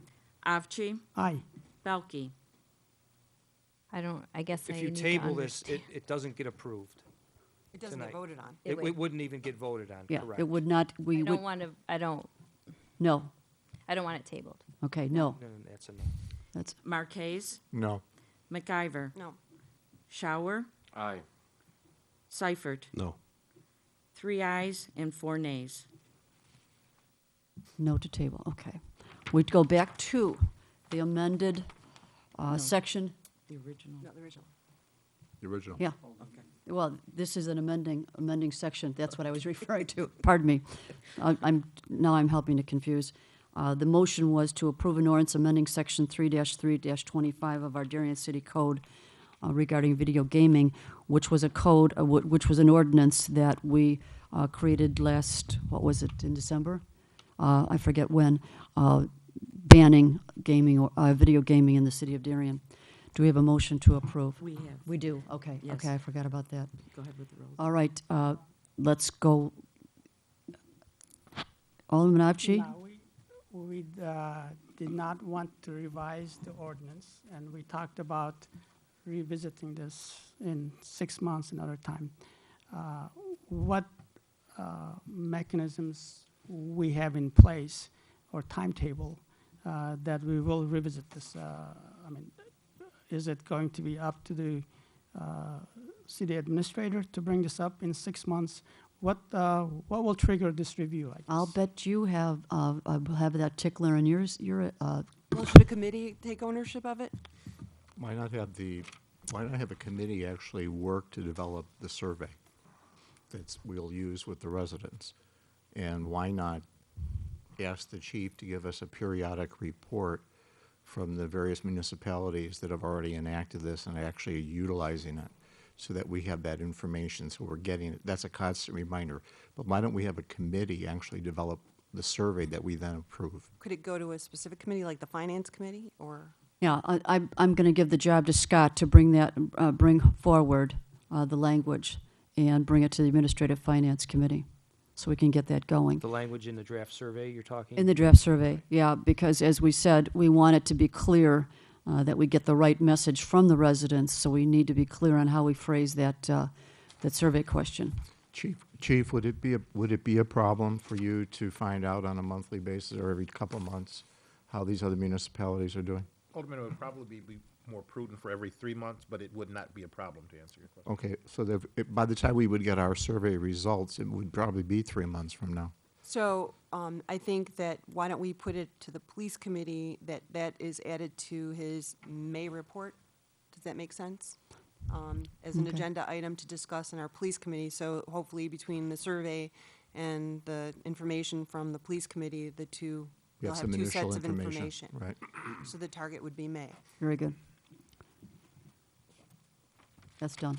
Avci, Aye. Belkey. I guess I If you need to table this, understand. it doesn't get approved. It doesn't get tonight. voted on. It would- It wouldn't even get voted on, Yeah, correct? it would not, I we would, don't want to, no. I don't want it tabled. Okay, no. No, that's a no. That's, Marquez, No. McIver. No. Shower, Aye. Seifert. No. 3 ayes and 4 nays. no to table, okay. We'd go back to the amended section. The original. No, the original. The original. Yeah. Okay. Well, this is an amending section. That's what I was referring to. Pardon me. Now I'm helping to confuse. The motion was to approve an ordinance amending section 3-3-25 of our Darien City Code regarding video gaming, which was a code, which was an ordinance that we created last, what was it, in December? I forget when, banning gaming, or video gaming in the city of Darien. Do we have a motion to approve? We have. We do, okay, Yes. okay, I forgot about that. Go ahead with the roll. All right, let's go. Alderman Avci? No, we did not want to revise the ordinance, and we talked about revisiting this in 6 months another time. What mechanisms we have in place or timetable that we will revisit this? I mean, is it going to be up to the city administrator to bring this up in 6 months? What will trigger this review? I guess? I'll bet you have that tickler in yours. Well, should a committee take ownership of it? Why not have a committee actually work to develop the survey that we'll use with the residents? And why not ask the chief to give us a periodic report from the various municipalities that have already enacted this and actually utilizing it, so that we have that information, so we're getting it. That's a constant reminder. But why don't we have a committee actually develop the survey that we then approve? Could it go to a specific committee, like the finance committee, or? Yeah, I'm going to give the job to Scott to bring forward the language and bring it to the Administrative Finance Committee, so we can get that going. The language in the draft survey you're talking? In the draft survey, yeah, because as we said, we want it to be clear that we get the right message from the residents, so we need to be clear on how we phrase that survey question. Chief, would it be a problem for you to find out on a monthly basis or every couple of months how these other municipalities are doing? Alderman, it would probably be more prudent for every 3 months, but it would not be a problem, to answer your question. Okay, so by the time we would get our survey results, it would probably be 3 months from now. So I think that, why don't we put it to the police committee, that is added to his May report? Does that make sense? As an Okay. agenda item to discuss in our police committee, so hopefully between the survey and the information from the police committee, the two, You they'll have have some two initial sets of information. Right. So the target would be May. Very good. That's done.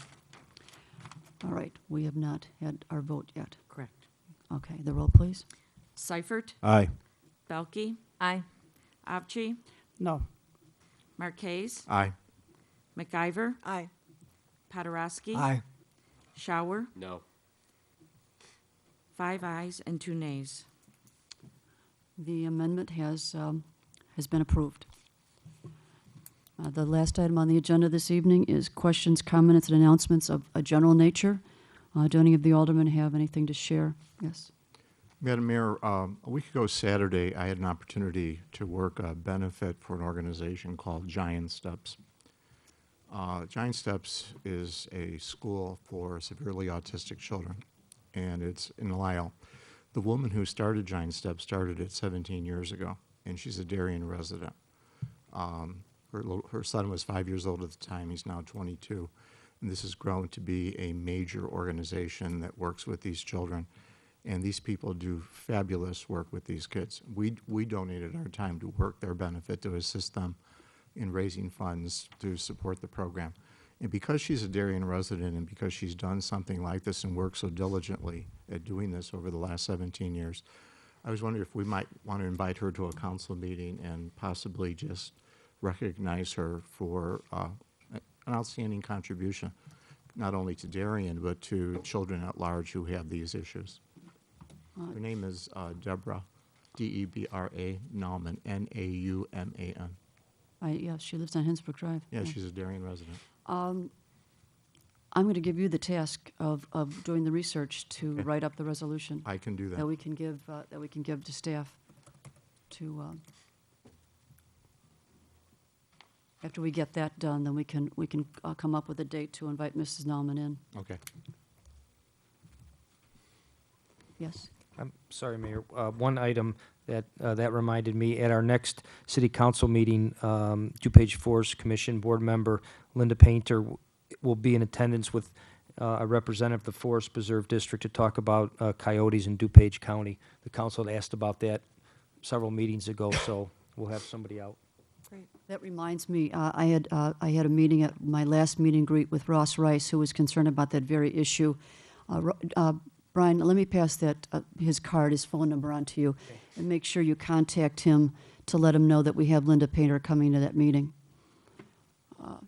All right, we have not had our vote yet. Correct. Okay, the roll, please. Seifert, Aye. Belkey, Aye. Avci, No. Marquez, Aye. McIver, Aye. Paderewski, Aye. Shower, No. 5 ayes and 2 nays. The amendment has been approved. The last item on the agenda this evening is questions, comments, and announcements of a general nature. Do any of the aldermen have anything to share? Yes. Madam Mayor, a week ago Saturday, I had an opportunity to work a benefit for an organization called Giant Steps. Giant Steps is a school for severely autistic children, and it's in Lisle. The woman who started Giant Steps started it 17 years ago, and she's a Darien resident. Her son was 5 years old at the time. He's now 22. And this has grown to be a major organization that works with these children. And these people do fabulous work with these kids. We donated our time to work their benefit to assist them in raising funds to support the program. And because she's a Darien resident and because she's done something like this and worked so diligently at doing this over the last 17 years, I was wondering if we might want to invite her to a council meeting and possibly just recognize her for an outstanding contribution, not only to Darien, but to children at large who have these issues. Her name is Deborah, D-E-B-R-A, Nauman, N-A-U-M-A-N. Yeah, she lives on Hinsbrook Drive. Yeah, she's a Darien resident. I'm going to give you the task of doing the research to write up the resolution. I can do that. That we can give to staff to. After we get that done, then we can come up with a date to invite Mrs. Nauman in. Okay. Yes. I'm sorry, Mayor. One item that reminded me, at our next city council meeting, DuPage Forest Commission board member Linda Painter will be in attendance with a representative of the Forest Preserve District to talk about coyotes in DuPage County. The council had asked about that several meetings ago, so we'll have somebody out. Great. That reminds me, I had a meeting at my last meet and greet with Ross Rice, who was concerned about that very issue. Brian, let me pass that his card, his phone number on to you, and make sure you contact him to let him know that we have Linda Painter coming to that meeting.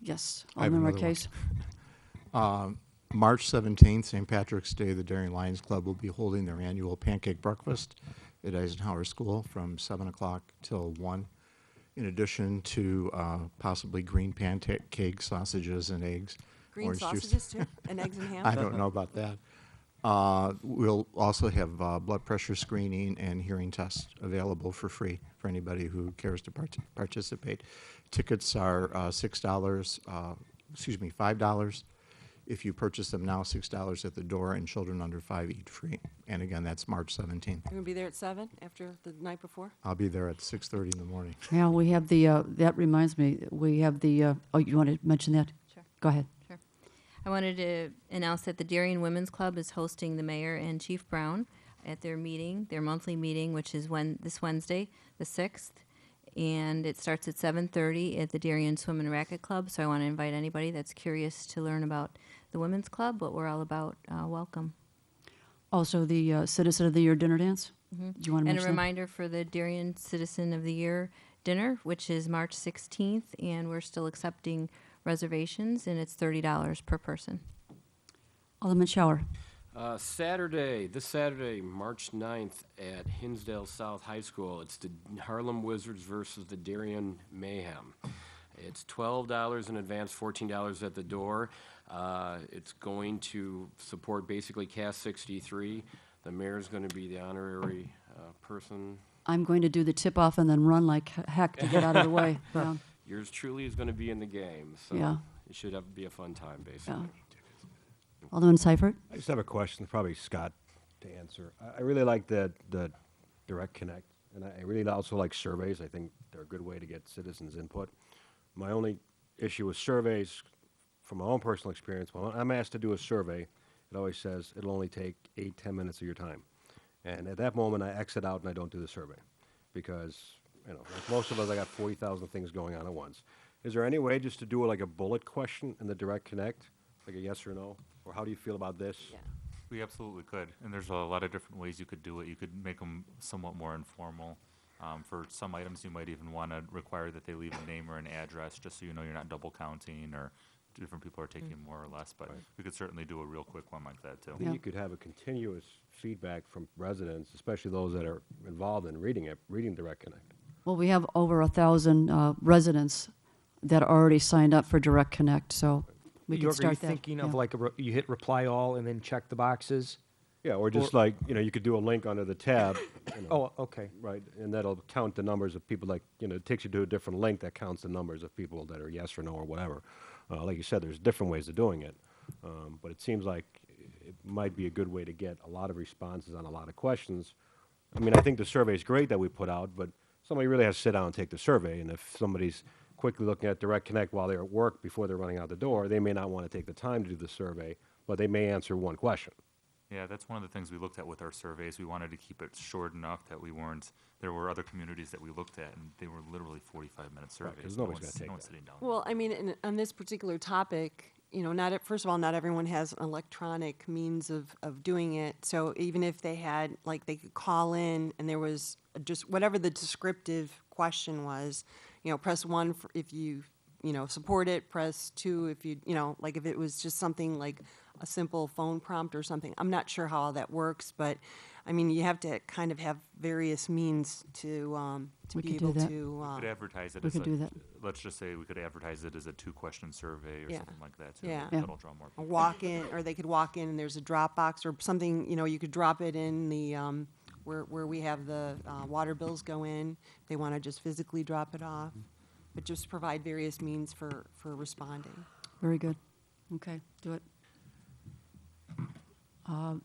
Yes, I have Alderman another Marquez. March 17th, St. Patrick's Day, the Darien Lions Club will be holding their annual pancake breakfast at Eisenhower School from 7 o'clock till 1. In addition to possibly green pancake sausages and eggs. Green orange juice. sausages too, and eggs and ham? I don't know about that. We'll also have blood pressure screening and hearing tests available for free for anybody who cares to participate. Tickets are $5. If you purchase them now, $6 at the door, and children under 5 eat free. And again, that's March 17th. You're going to be there at 7 after the night before? I'll be there at 6:30 in the morning. Yeah, we have the, that reminds me, we have the, oh, you want to mention that? Sure. Go ahead. Sure. I wanted to announce that the Darien Women's Club is hosting the mayor and Chief Brown at their meeting, their monthly meeting, which is this Wednesday, the 6th. And it starts at 7:30 at the Darien Swim and Racket Club. So I want to invite anybody that's curious to learn about the Women's Club, what we're all about. Welcome. Also, the Citizen of the Year dinner dance. Do you want to And mention a reminder for the Darien Citizen of the Year dinner, which is March 16th, and we're still accepting reservations, and it's $30 per person. Alderman Shower. This Saturday, March 9th at Hinsdale South High School, it's the Harlem Wizards versus the Darien Mayhem. It's $12 in advance, $14 at the door. It's going to support basically Cast 63. The mayor's going to be the honorary person. I'm going to do the tip-off and then run like heck to get out of the way. Yeah. Yours truly is going to be in the game, so Yeah. it should be a fun time, basically. Yeah. Alderman Seifert. I just have a question, probably Scott to answer. I really like the Direct Connect, and I really also like surveys. I think they're a good way to get citizens' input. My only issue with surveys, from my own personal experience, when I'm asked to do a survey, it always says it'll only take 8-10 minutes of your time. And at that moment, I exit out and I don't do the survey because, like most of us, I got 40,000 things going on at once. Is there any way just to do like a bullet question in the Direct Connect Like a yes or no? Or how do you feel about this? Yeah. We absolutely could, and there's a lot of different ways you could do it. You could make them somewhat more informal. For some items, you might even want to require that they leave a name or an address, just so you know you're not double counting or different people are taking more or less. But we could certainly do a real quick one like that, too. I think you could have a continuous feedback from residents, especially those that are involved in reading Direct Connect. Well, we have over 1,000 residents that are already signed up for Direct Connect, so we can York, are you start that. thinking of yeah. like you hit reply all and then check the boxes? Yeah, or just like, you could do a link under the tab. Oh, okay. Right, and that'll count the numbers of people, like, it takes you to a different link that counts the numbers of people that are yes or no or whatever. Like you said, there's different ways of doing it, but it seems like it might be a good way to get a lot of responses on a lot of questions. I mean, I think the survey is great that we put out, but somebody really has to sit down and take the survey, and if somebody's quickly looking at Direct Connect while they're at work before they're running out the door, they may not want to take the time to do the survey, but they may answer one question. Yeah, that's one of the things we looked at with our surveys. We wanted to keep it short enough that we weren't, there were other communities that we looked at, and they were literally 45-minute surveys. 'cause nobody's gonna take no one's that. sitting down. Well, I mean, on this particular topic, first of all, not everyone has an electronic means of doing it. So even if they had, like, they could call in and there was just whatever the descriptive question was, press 1 if you, support it, press 2 if you, like if it was just something like a simple phone prompt or something. I'm not sure how all that works, but I mean, you have to kind of have various means to We be could do able that. to. We could advertise it we as could a, do that. let's just say we could advertise it as a 2-question survey or Yeah. something like that, too. Yeah. Yeah. That'll draw more A people. walk in, or they could walk in and there's a Dropbox or something, you could drop it in the, where we have the water bills go in. They want to just physically drop it off, but just provide various means for responding. Very good. Okay, do it.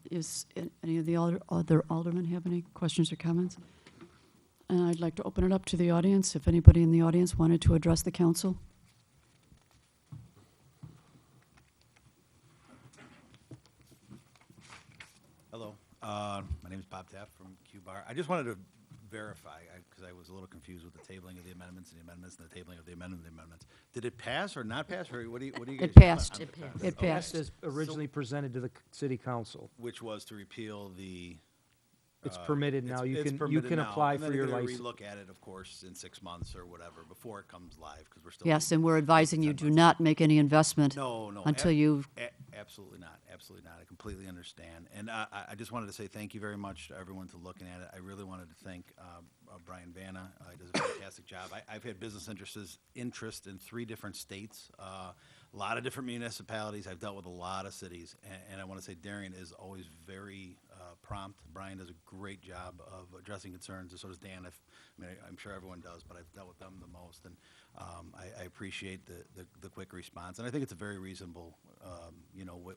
Is any of the other aldermen have any questions or comments? And I'd like to open it up to the audience, if anybody in the audience wanted to address the council. Hello, my name is Bob Taft from Q-Bar. I just wanted to verify, because I was a little confused with the tabling of the amendments and the amendments and the tabling of the amendments. Did it pass or not pass, or what do you guys? It passed. on It the passed. pass? It Okay. passed. As originally presented to the city council. Which was to repeal the. It's permitted now. You it's can permitted now. apply And then for your they're gonna license. relook at it, of course, in 6 months or whatever, before it comes live, because we're still. Yes, and we're advising you, do not make any investment No, until you've, Absolutely not, absolutely not. I completely understand. And I just wanted to say thank you very much to everyone for looking at it. I really wanted to thank Brian Vanna. He does a fantastic job. I've had business interest in 3 different states, a lot of different municipalities. I've dealt with a lot of cities, and I want to say Darien is always very prompt. Brian does a great job of addressing concerns, and so does Dan. I'm sure everyone does, but I've dealt with them the most, and I appreciate the quick response. And I think it's a very reasonable,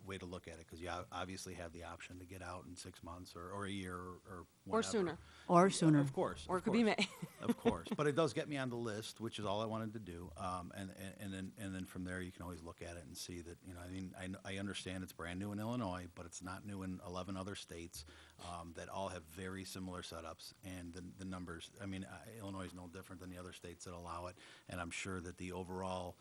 way to look at it, because you obviously have the option to get out in 6 months or a year or whatever. Or sooner. or sooner. Of course. Or of it could be course. May. Of course, but it does get me on the list, which is all I wanted to do. And then from there, you can always look at it and see that, I understand it's brand new in Illinois, but it's not new in 11 other states that all have very similar setups. And the numbers, Illinois is no different than the other states that allow it. And I'm sure that the overall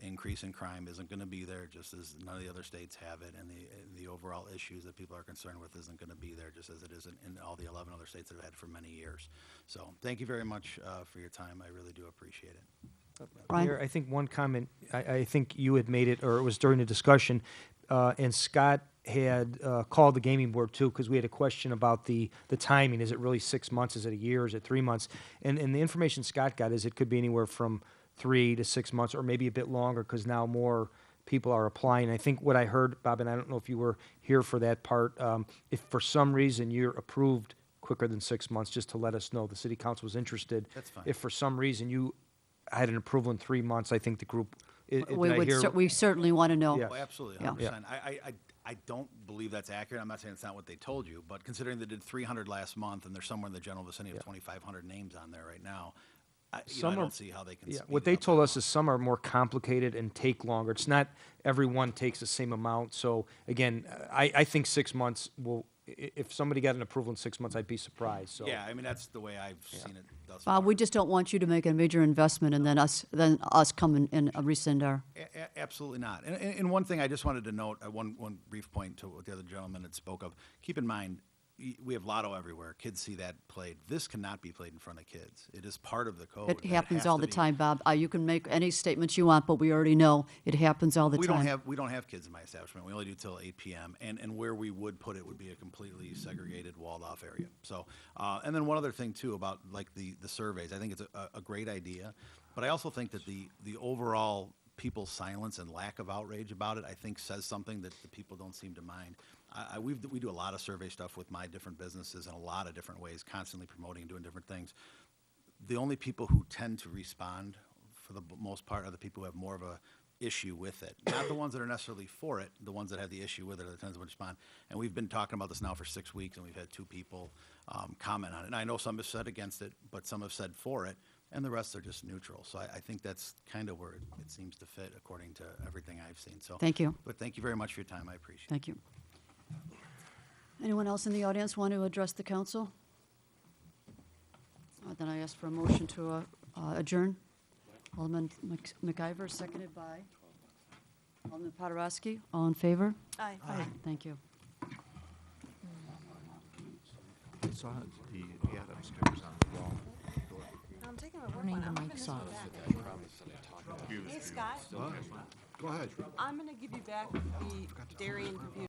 increase in crime isn't going to be there, just as none of the other states have it. And the overall issues that people are concerned with isn't going to be there, just as it is in all the 11 other states that have had it for many years. So thank you very much for your time. I really do appreciate it. Brian? Mayor, I think one comment, I think you had made it, or it was during the discussion, and Scott had called the gaming board too, because we had a question about the timing. Is it really 6 months? Is it a year? Is it 3 months? And the information Scott got is it could be anywhere from 3 to 6 months, or maybe a bit longer, because now more people are applying. I think what I heard, Bob, and I don't know if you were here for that part, if for some reason you're approved quicker than 6 months, just to let us know the city council was interested. That's fine. If for some reason you had an approval in 3 months, I think the group. We certainly want to know. Yeah. Oh, absolutely, Yeah. 100%. I don't believe that's accurate. I'm not saying it's not what they told you, but considering they did 300 last month, and there's somewhere in the general vicinity of 2,500 names on there right now, I don't see how they can. Yeah, speed what it they up told that us is some are more complicated and take longer. It's not everyone takes the same amount. So again, I think 6 months if somebody got an approval in 6 months, I'd be surprised, so. Yeah, I mean, that's the way I've seen it thus Bob, far. we just don't want you to make a major investment and then us come and rescind our. Absolutely not. And one thing I just wanted to note, one brief point to what the other gentleman had spoke of. Keep in mind, we have lotto everywhere. Kids see that played. This cannot be played in front of kids. It is part of the code. It That happens has all to the be- time, Bob. You can make any statements you want, but we already know it happens all the We time. don't have kids in my establishment. We only do till 8 p.m. And where we would put it would be a completely segregated, walled-off area. So, and then one other thing too about like the surveys. I think it's a great idea, but I also think that the overall people's silence and lack of outrage about it, I think, says something that the people don't seem to mind. We do a lot of survey stuff with my different businesses in a lot of different ways, constantly promoting and doing different things. The only people who tend to respond, for the most part, are the people who have more of a issue with it. Not the ones that are necessarily for it, the ones that have the issue with it are the ones that respond. And we've been talking about this now for 6 weeks, and we've had 2 people comment on it. And I know some have said against it, but some have said for it, and the rest are just neutral. So I think that's kind of where it seems to fit according to everything I've seen. So Thank you. But thank you very much for your time. I appreciate it. Thank you. Anyone else in the audience want to address the council? Then I ask for a motion to adjourn. Alderman McIver, seconded by Alderman Poderowski. All in favor? Aye. Thank you. I saw the ad upstairs on the wall. I'm taking my work Turning one. the I'm gonna mics send off. it back. Hey, Scott, Go ahead. I'm gonna give you back the Darien computer.